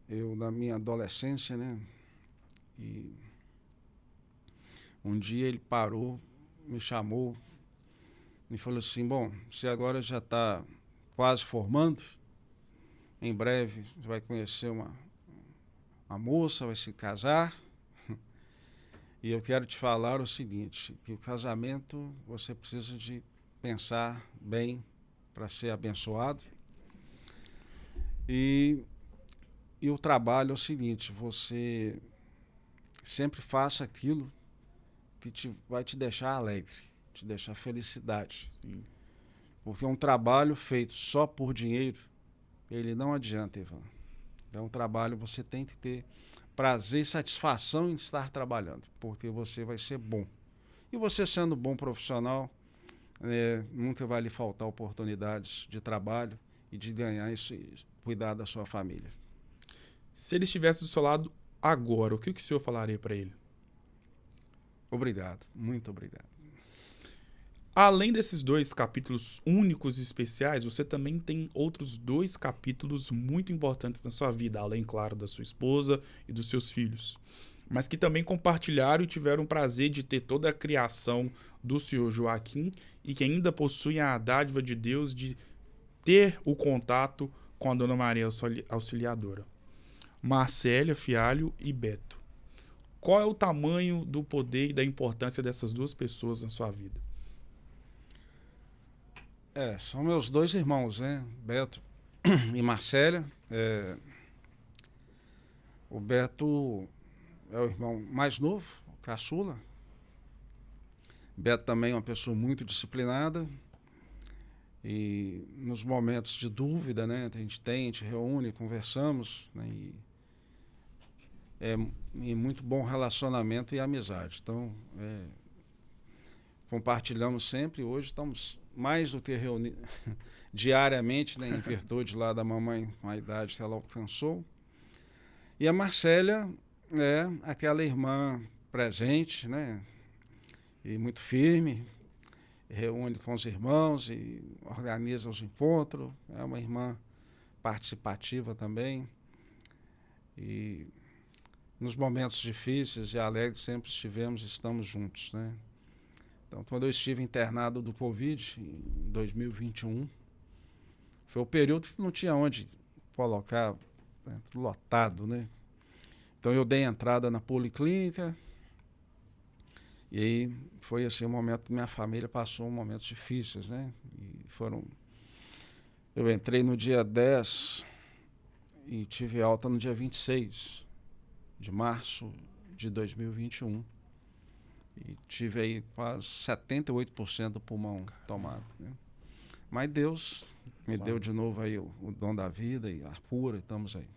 eu na minha adolescência, né? E um dia ele parou, me chamou e falou assim, bom, você agora já está quase formando, em breve você vai conhecer uma moça, vai se casar, e eu quero te falar o seguinte, que o casamento você precisa de pensar bem para ser abençoado, e o trabalho é o seguinte, você sempre faça aquilo que vai te deixar alegre, te deixar felicidade. Sim. Porque um trabalho feito só por dinheiro, ele não adianta, Ivan. É um trabalho, você tem que ter prazer e satisfação em estar trabalhando, porque você vai ser bom. E você sendo bom profissional, nunca vai lhe faltar oportunidades de trabalho e de ganhar isso e cuidar da sua família. Se ele estivesse do seu lado agora, o que o senhor falaria para ele? Obrigado, muito obrigado. Além desses 2 capítulos únicos e especiais, você também tem outros 2 capítulos muito importantes na sua vida, além, claro, da sua esposa e dos seus filhos, mas que também compartilharam e tiveram o prazer de ter toda a criação do senhor Joaquim e que ainda possuem a dádiva de Deus de ter o contato com a Dona Maria Auxiliadora. Marcélia, Fialho e Beto. Qual é o tamanho do poder e da importância dessas 2 pessoas na sua vida? São meus 2 irmãos, né? Beto e Marcélia. O Beto é o irmão mais novo, o caçula. Beto também é uma pessoa muito disciplinada. E nos momentos de dúvida, né? A gente reúne, conversamos, né? E muito bom relacionamento e amizade. Então, compartilhamos sempre. Hoje estamos mais do que reunidos diariamente, né, em virtude lá da mamãe com a idade que ela alcançou. E a Marcélia é aquela irmã presente, né, e muito firme, reúne com os irmãos e organiza os encontros. É uma irmã participativa também. E nos momentos difíceis e alegres sempre estivemos e estamos juntos, né? Então, quando eu estive internado do Covid, em 2021, foi o período que não tinha onde colocar, né, lotado, né? Então, eu dei entrada na policlínica e aí foi assim um momento que minha família passou momentos difíceis, né? E eu entrei no dia 10 e tive alta no dia 26 de março de 2021. E tive aí quase 78% do pulmão tomado, né? Mas Deus me deu de novo aí o dom da vida e a cura, e estamos aí.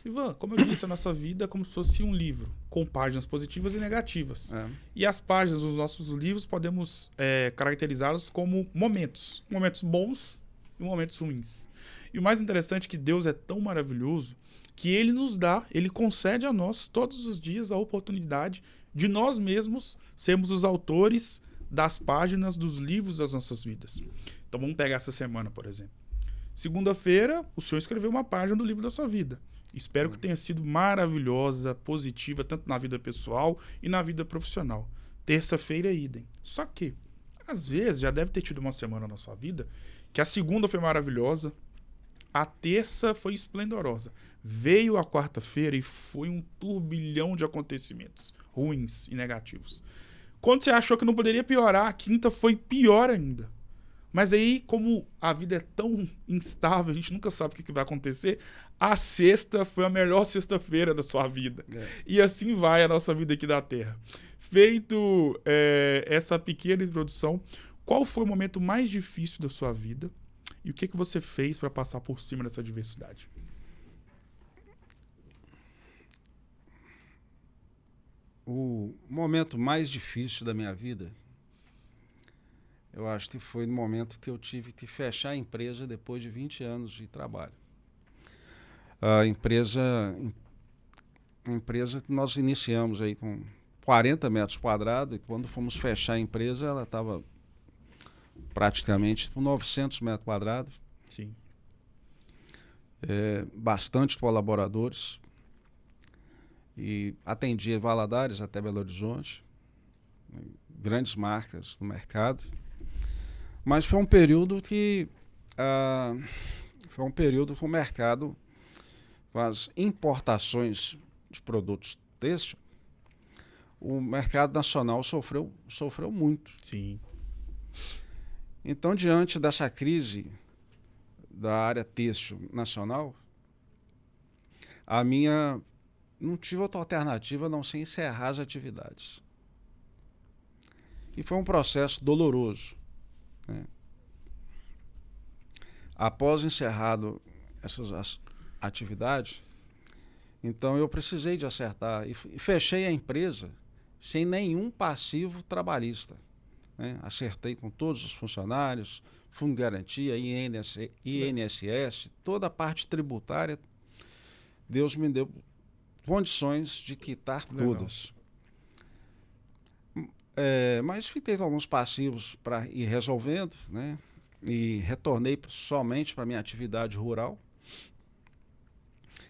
Ivan, como eu disse, a nossa vida é como se fosse um livro, com páginas positivas e negativas. E as páginas dos nossos livros podemos caracterizá-los como momentos. Momentos bons e momentos ruins. E o mais interessante é que Deus é tão maravilhoso que Ele concede a nós todos os dias a oportunidade de nós mesmos sermos os autores das páginas dos livros das nossas vidas. Então vamos pegar essa semana, por exemplo. Segunda-feira, o senhor escreveu uma página do livro da sua vida. Espero que tenha sido maravilhosa, positiva, tanto na vida pessoal e na vida profissional. Terça-feira, idem. Só que, às vezes, já deve ter tido uma semana na sua vida que a segunda foi maravilhosa, a terça foi esplendorosa. Veio a quarta-feira e foi um turbilhão de acontecimentos ruins e negativos. Quando você achou que não poderia piorar, a quinta foi pior ainda. Mas aí, como a vida é tão instável, a gente nunca sabe o que vai acontecer, a sexta foi a melhor sexta-feira da sua vida. E assim vai a nossa vida aqui da Terra. Feito essa pequena introdução, qual foi o momento mais difícil da sua vida e o que você fez para passar por cima dessa adversidade? O momento mais difícil da minha vida, eu acho que foi no momento que eu tive que fechar a empresa depois de 20 anos de trabalho. A empresa que nós iniciamos aí com 40 metros quadrados e quando fomos fechar a empresa ela estava praticamente com 900 metros quadrados. Sim. Bastante colaboradores. E atendia Valadares até Belo Horizonte, grandes marcas no mercado. Mas foi um período que o mercado, com as importações de produtos têxtil, o mercado nacional sofreu muito. Sim. Então, diante dessa crise da área têxtil nacional, não tive outra alternativa a não ser encerrar as atividades. E foi um processo doloroso, né? Após encerrado essas atividades, então eu precisei de acertar e fechei a empresa sem nenhum passivo trabalhista, né? Acertei com todos os funcionários, fundo de garantia, INSS, toda a parte tributária, Deus me deu condições de quitar todas. Mas fiquei com alguns passivos para ir resolvendo, né? E retornei somente para a minha atividade rural.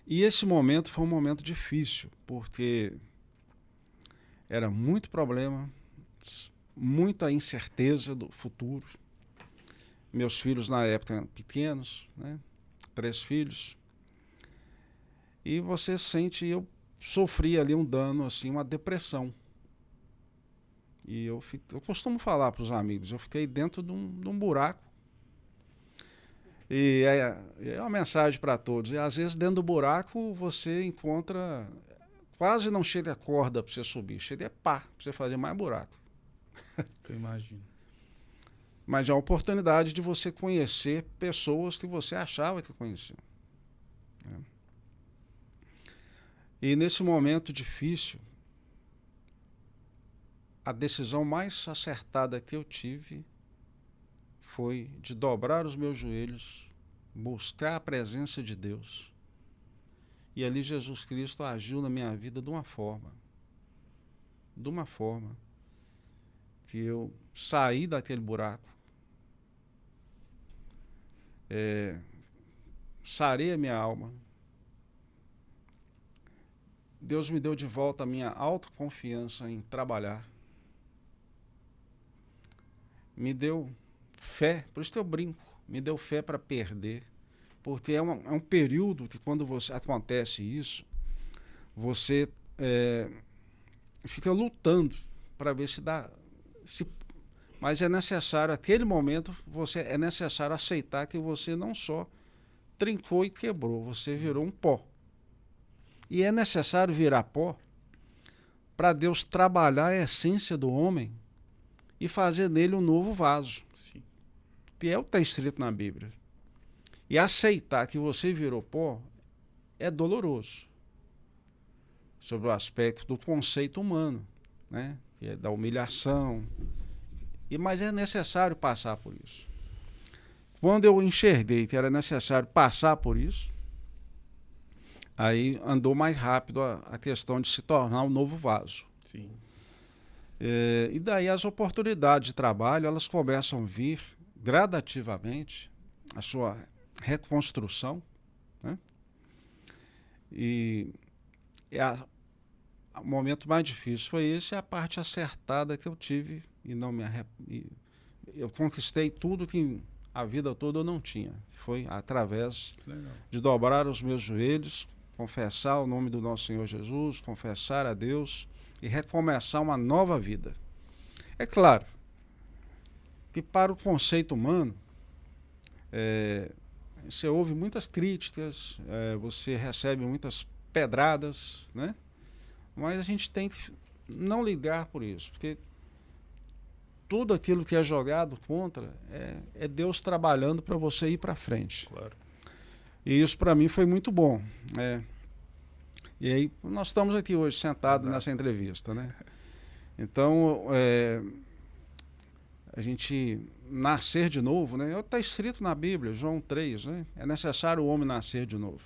E esse momento foi um momento difícil, porque era muito problema, muita incerteza do futuro. Meus filhos na época eram pequenos, né? 3 filhos. E você sente, eu sofri ali um dano, assim, uma depressão. E eu costumo falar para os amigos, eu fiquei dentro de um buraco. E é uma mensagem para todos. E às vezes dentro do buraco você encontra, quase não chega a corda para você subir, chega pá, para você fazer mais buraco. Eu imagino. Mas é a oportunidade de você conhecer pessoas que você achava que conhecia. E nesse momento difícil, a decisão mais acertada que eu tive foi de dobrar os meus joelhos, buscar a presença de Deus. E ali Jesus Cristo agiu na minha vida de uma forma que eu saí daquele buraco, sarei a minha alma, Deus me deu de volta a minha autoconfiança em trabalhar. Me deu fé, por isso que eu brinco, me deu fé para perder. Porque é um período que quando acontece isso, você fica lutando para ver se dá... Mas é necessário, naquele momento, é necessário aceitar que você não só trincou e quebrou, você virou um pó. E é necessário virar pó para Deus trabalhar a essência do homem e fazer nele um novo vaso. Sim. Que é o que está escrito na Bíblia. E aceitar que você virou pó é doloroso. Sobre o aspecto do conceito humano, né? Que é da humilhação. Mas é necessário passar por isso. Quando eu enxerguei que era necessário passar por isso, aí andou mais rápido a questão de se tornar um novo vaso. Sim. E daí as oportunidades de trabalho, elas começam a vir gradativamente, a sua reconstrução, né? E o momento mais difícil foi esse, a parte acertada que eu tive e não me eu conquistei tudo que a vida toda eu não tinha. Foi através de dobrar os meus joelhos, confessar o nome do nosso Senhor Jesus, confessar a Deus e recomeçar uma nova vida. É claro que para o conceito humano, você ouve muitas críticas, você recebe muitas pedradas, né? Mas a gente tem que não ligar por isso, porque tudo aquilo que é jogado contra é Deus trabalhando para você ir para frente. Claro. E isso para mim foi muito bom. E aí nós estamos aqui hoje sentados nessa entrevista, né? Então, a gente nascer de novo, né? Está escrito na Bíblia, João 3, né? É necessário o homem nascer de novo.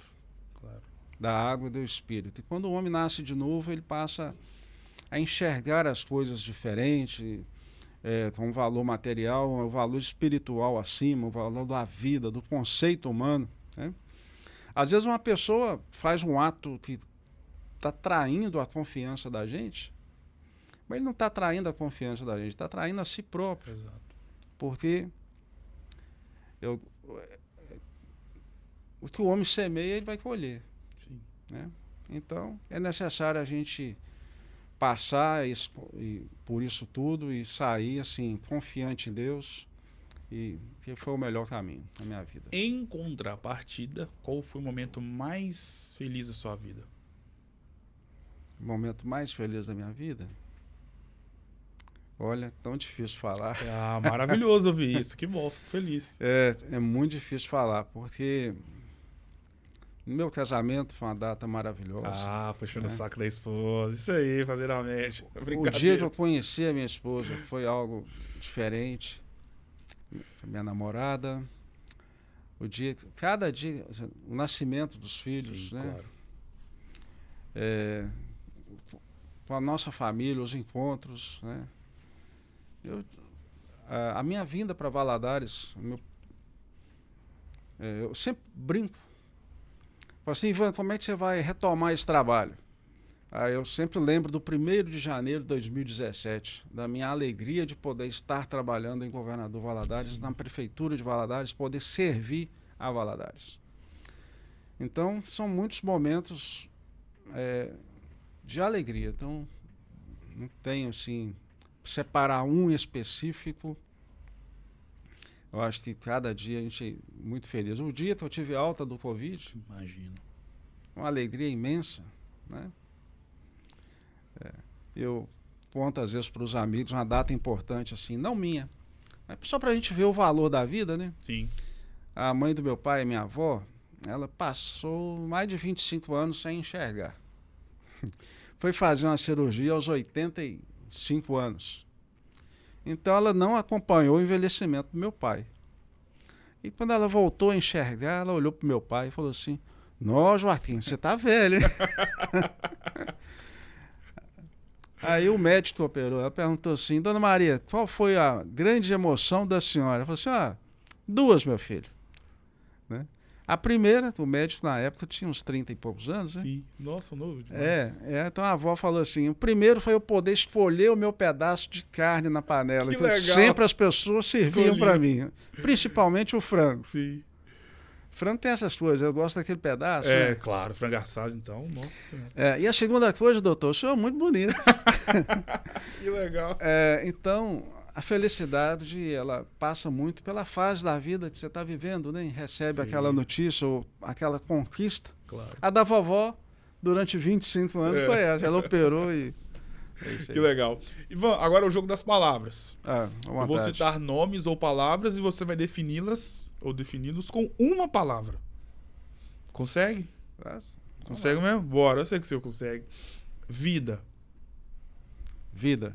Claro. Da água e do Espírito. E quando o homem nasce de novo, ele passa a enxergar as coisas diferentes, com um valor material, um valor espiritual acima, o valor da vida, do conceito humano, né? Às vezes uma pessoa faz um ato que está traindo a confiança da gente, mas ele não está traindo a confiança da gente, está traindo a si próprio. Exato. Porque o que o homem semeia, ele vai colher. Sim. Né? Então, é necessário a gente passar por isso tudo e sair assim, confiante em Deus, e que foi o melhor caminho na minha vida. Em contrapartida, qual foi o momento mais feliz da sua vida? O momento mais feliz da minha vida? Olha, tão difícil falar. Ah, maravilhoso ouvir isso. Que bom, fico feliz. É muito difícil falar, porque no meu casamento foi uma data maravilhosa. Ah, puxando o saco da esposa. Isso aí, fazer a média. O dia que eu conheci a minha esposa foi algo diferente. Minha namorada. Cada dia, o nascimento dos filhos, sim, né? Claro. Com a nossa família, os encontros, né? A minha vinda para Valadares, eu sempre brinco. Falo assim, Ivan, como é que você vai retomar esse trabalho? Aí eu sempre lembro do 1º de janeiro de 2017, da minha alegria de poder estar trabalhando em Governador Valadares, sim, na Prefeitura de Valadares, poder servir a Valadares. Então, são muitos momentos de alegria. Então, não tenho, assim, separar um específico. Eu acho que cada dia a gente é muito feliz. O dia que eu tive alta do Covid, imagino, uma alegria imensa, né? Eu conto às vezes para os amigos uma data importante assim, não minha, mas só para a gente ver o valor da vida, né? Sim. A mãe do meu pai, minha avó, ela passou mais de 25 anos sem enxergar. Foi fazer uma cirurgia aos 85 anos. Então ela não acompanhou o envelhecimento do meu pai. E quando ela voltou a enxergar, ela olhou para o meu pai e falou assim, "Nó, Joaquim, você tá velho, hein?" Aí o médico operou, ela perguntou assim, Dona Maria, qual foi a grande emoção da senhora? Eu falei assim, 2, meu filho. Né? A primeira, o médico na época tinha uns 30 e poucos anos, né? Sim. Nossa, novo demais. Então a avó falou assim, o primeiro foi eu poder escolher o meu pedaço de carne na panela. Que Então legal. sempre as pessoas serviam para mim, principalmente o frango. Sim. Frango tem essas coisas, eu gosto daquele pedaço. É, né? claro, frango assado, então, nossa. E a segunda coisa, doutor, o senhor é muito bonito. Que legal. Então, a felicidade, ela passa muito pela fase da vida que você está vivendo, né? Recebe Sim. aquela notícia ou aquela conquista. Claro. A da vovó, durante 25 anos, foi essa. Ela operou e... É isso aí. Que legal. Ivan, agora é o jogo das palavras. À Eu vou vontade. citar nomes ou palavras e você vai defini-las ou defini-los com uma palavra. Consegue? Consegue mesmo? Bora, eu sei que o senhor consegue. Vida. Vida.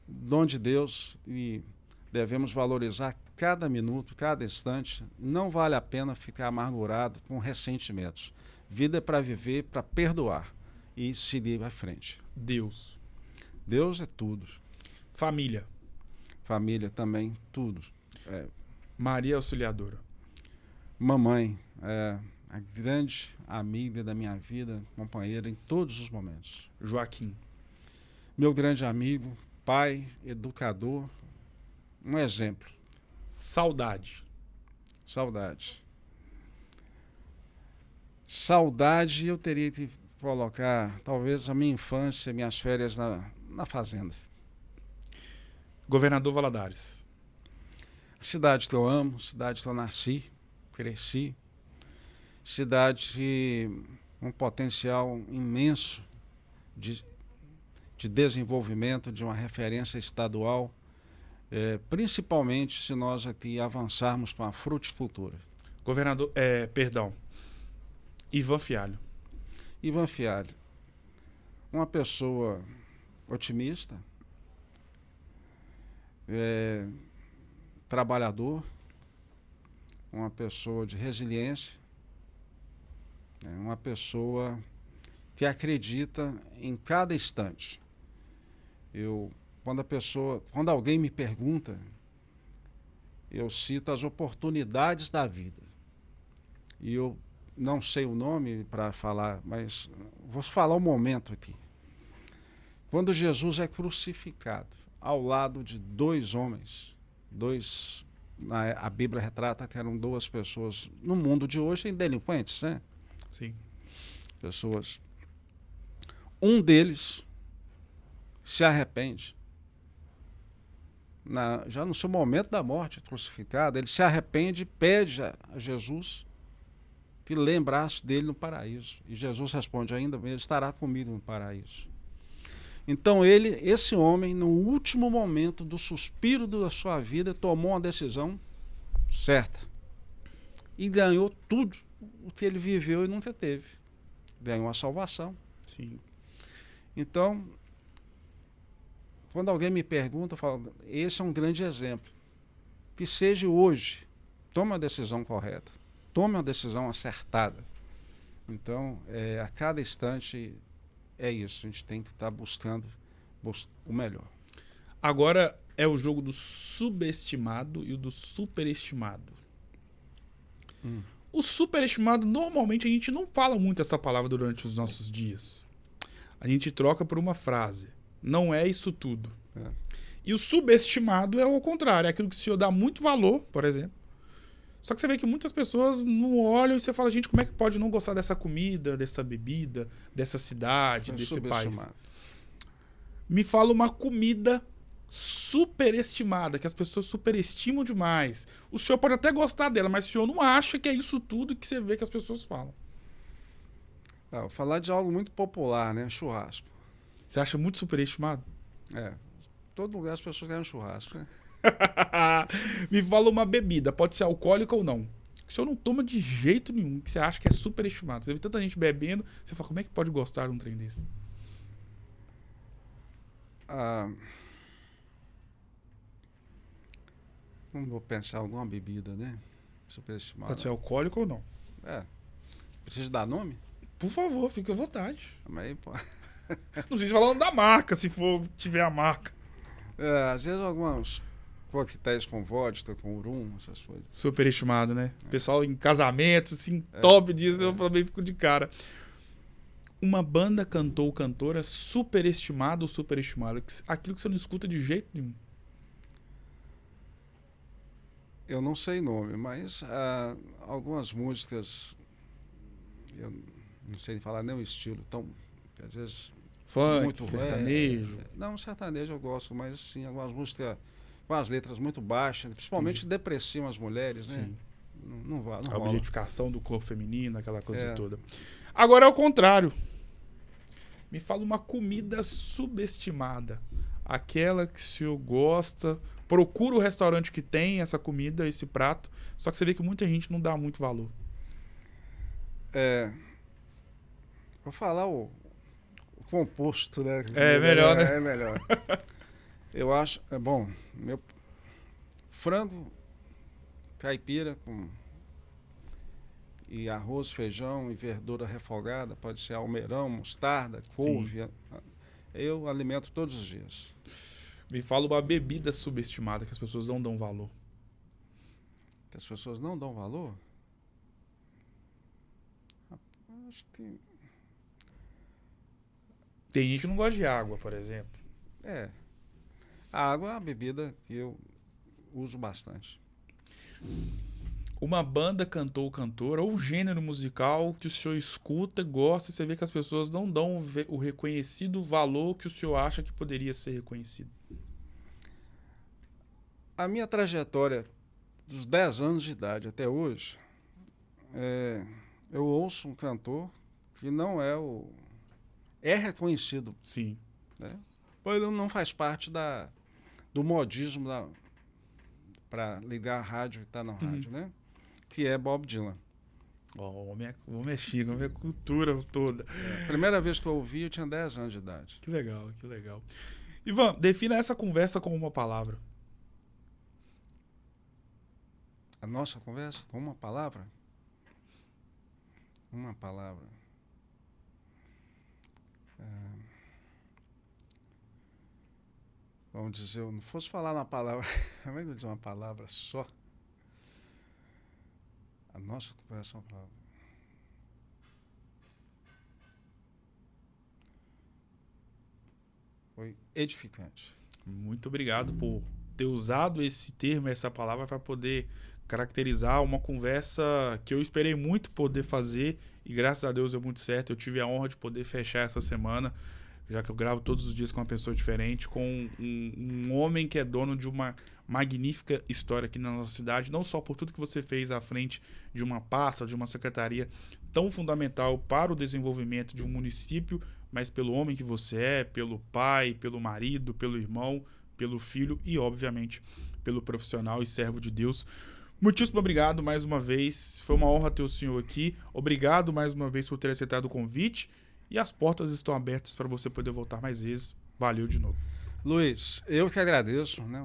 Dom de Deus e devemos valorizar cada minuto, cada instante. Não vale a pena ficar amargurado com ressentimentos. Vida é para viver, para perdoar e seguir à frente. Deus. Deus é tudo. Família. Família também, tudo. Maria Auxiliadora. Mamãe, a grande amiga da minha vida, companheira em todos os momentos. Joaquim. Meu grande amigo, pai, educador, um exemplo. Saudade. Saudade. Saudade eu teria que colocar, talvez, a minha infância, minhas férias na fazenda. Governador Valadares. Cidade que eu amo, cidade que eu nasci, cresci. Cidade com um potencial imenso de desenvolvimento, de uma referência estadual, principalmente se nós aqui avançarmos com a fruticultura. Governador, Ivan Fialho. Ivan Fialho, uma pessoa otimista, trabalhador, uma pessoa de resiliência, uma pessoa que acredita em cada instante. Quando alguém me pergunta, eu cito as oportunidades da vida. E eu não sei o nome para falar, mas vou falar o momento aqui. Quando Jesus é crucificado, ao lado de dois homens, a Bíblia retrata que eram duas pessoas, no mundo de hoje tem delinquentes, né? Sim. Pessoas. Um deles se arrepende. Já no seu momento da morte, crucificado, ele se arrepende e pede a Jesus que lembrasse dele no paraíso. E Jesus responde, ainda ele estará comigo no paraíso. Então esse homem, no último momento do suspiro da sua vida, tomou uma decisão certa. E ganhou tudo o que ele viveu e nunca teve. Ganhou a salvação. Sim. Então, quando alguém me pergunta, eu falo, esse é um grande exemplo. Que seja hoje, tome uma decisão correta, tome uma decisão acertada. Então, a cada instante é isso, a gente tem que estar buscando o melhor. Agora é o jogo do subestimado e o do superestimado. O superestimado, normalmente a gente não fala muito essa palavra durante os nossos dias. A gente troca por uma frase. Não é isso tudo. E o subestimado é o contrário. É aquilo que o senhor dá muito valor, por exemplo. Só que você vê que muitas pessoas não olham e você fala, gente, como é que pode não gostar dessa comida, dessa bebida, dessa cidade, desse país? Me fala uma comida superestimada, que as pessoas superestimam demais. O senhor pode até gostar dela, mas o senhor não acha que é isso tudo que você vê que as pessoas falam. Vou falar de algo muito popular, né? Churrasco. Você acha muito superestimado? Todo lugar as pessoas querem churrasco, né? Me fala uma bebida, pode ser alcoólica ou não, que o senhor não toma de jeito nenhum, que você acha que é superestimado. Você vê tanta gente bebendo, você fala, como é que pode gostar de um trem desse? Não vou pensar em alguma bebida, né? Superestimada. Pode ser alcoólica ou não. Precisa dar nome? Por favor, fique à vontade. Mas aí, pô. Não precisa falar o nome da marca, se for tiver a marca. Às vezes algumas coquetéis com vodka, com urum, essas coisas. Superestimado, né? Pessoal em casamentos, assim, top disso, eu também fico de cara. Uma banda cantor ou cantora superestimada ou superestimada? Aquilo que você não escuta de jeito nenhum. Eu não sei nome, mas algumas músicas, eu não sei falar nem o estilo, tão, às vezes... Funk, muito sertanejo? Não, sertanejo eu gosto, mas sim, algumas músicas com as letras muito baixas, principalmente depreciam as mulheres, né? Sim. Não vai, não A rola. objetificação do corpo feminino, aquela coisa toda. Agora é o contrário. Me fala uma comida subestimada. Aquela que o senhor gosta, procura o restaurante que tem essa comida, esse prato, só que você vê que muita gente não dá muito valor. Vou falar o composto, né? É melhor, né? É melhor. Eu acho, bom, meu frango caipira e arroz, feijão e verdura refogada, pode ser almeirão, mostarda, couve. Eu alimento todos os dias. Me fala uma bebida subestimada que as pessoas não dão valor. Que as pessoas não dão valor? Acho que tem gente que não gosta de água, por exemplo. A água é uma bebida que eu uso bastante. Uma banda, cantor ou cantora, ou gênero musical que o senhor escuta, gosta, e você vê que as pessoas não dão o reconhecido valor que o senhor acha que poderia ser reconhecido. A minha trajetória dos 10 anos de idade até hoje, eu ouço um cantor que não é reconhecido. Sim. Né? Pois ele não faz parte do modismo para ligar a rádio e estar na rádio, né? Que é Bob Dylan. O homem é chique, o homem é cultura toda. A primeira vez que eu ouvi, eu tinha 10 anos de idade. Que legal, que legal. Ivan, defina essa conversa com uma palavra. A nossa conversa com uma palavra? Uma palavra. Vamos dizer, eu não fosse falar uma palavra, como é que eu dizer uma palavra só? A nossa conversa é uma palavra. Foi edificante. Muito obrigado por ter usado esse termo, essa palavra, para poder caracterizar uma conversa que eu esperei muito poder fazer e graças a Deus deu muito certo. Eu tive a honra de poder fechar essa semana, já que eu gravo todos os dias com uma pessoa diferente, com um homem que é dono de uma magnífica história aqui na nossa cidade, não só por tudo que você fez à frente de uma pasta, de uma secretaria tão fundamental para o desenvolvimento de um município, mas pelo homem que você é, pelo pai, pelo marido, pelo irmão, pelo filho e, obviamente, pelo profissional e servo de Deus. Muitíssimo obrigado mais uma vez, foi uma honra ter o senhor aqui, obrigado mais uma vez por ter aceitado o convite. E as portas estão abertas para você poder voltar mais vezes. Valeu de novo. Luiz, eu que agradeço, né?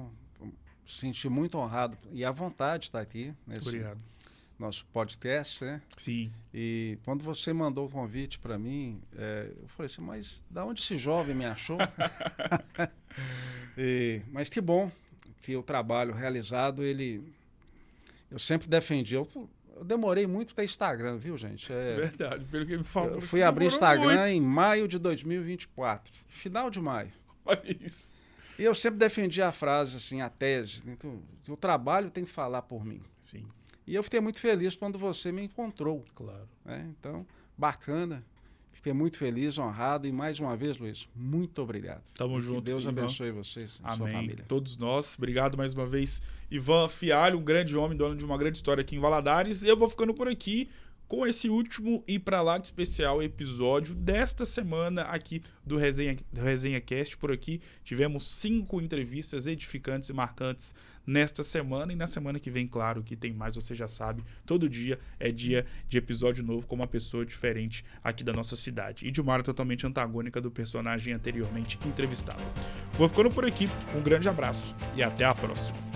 Senti muito honrado e à vontade de estar aqui nesse nosso podcast, né? Sim. E quando você mandou o convite para mim, eu falei assim, mas da onde esse jovem me achou? Mas que bom que o trabalho realizado, eu sempre defendi. Eu demorei muito para ter Instagram, viu, gente? Verdade, pelo que me falou. Eu fui abrir Instagram em maio de 2024, final de maio. Olha isso. E eu sempre defendi a frase, assim, a tese, então, que o trabalho tem que falar por mim. Sim. E eu fiquei muito feliz quando você me encontrou. Claro. Né? Então, bacana. Fiquei muito feliz, honrado. E mais uma vez, Luiz, muito obrigado. Tamo junto. Que Deus Ivan. abençoe vocês e Amém. sua família. Todos nós. Obrigado mais uma vez. Ivan Fialho, um grande homem, dono de uma grande história aqui em Valadares. Eu vou ficando por aqui com esse último e pra lá de especial episódio desta semana aqui do Resenha Cast. Por aqui tivemos 5 entrevistas edificantes e marcantes nesta semana, e na semana que vem, claro, que tem mais, você já sabe, todo dia é dia de episódio novo com uma pessoa diferente aqui da nossa cidade e de uma área totalmente antagônica do personagem anteriormente entrevistado. Vou ficando por aqui, um grande abraço e até a próxima.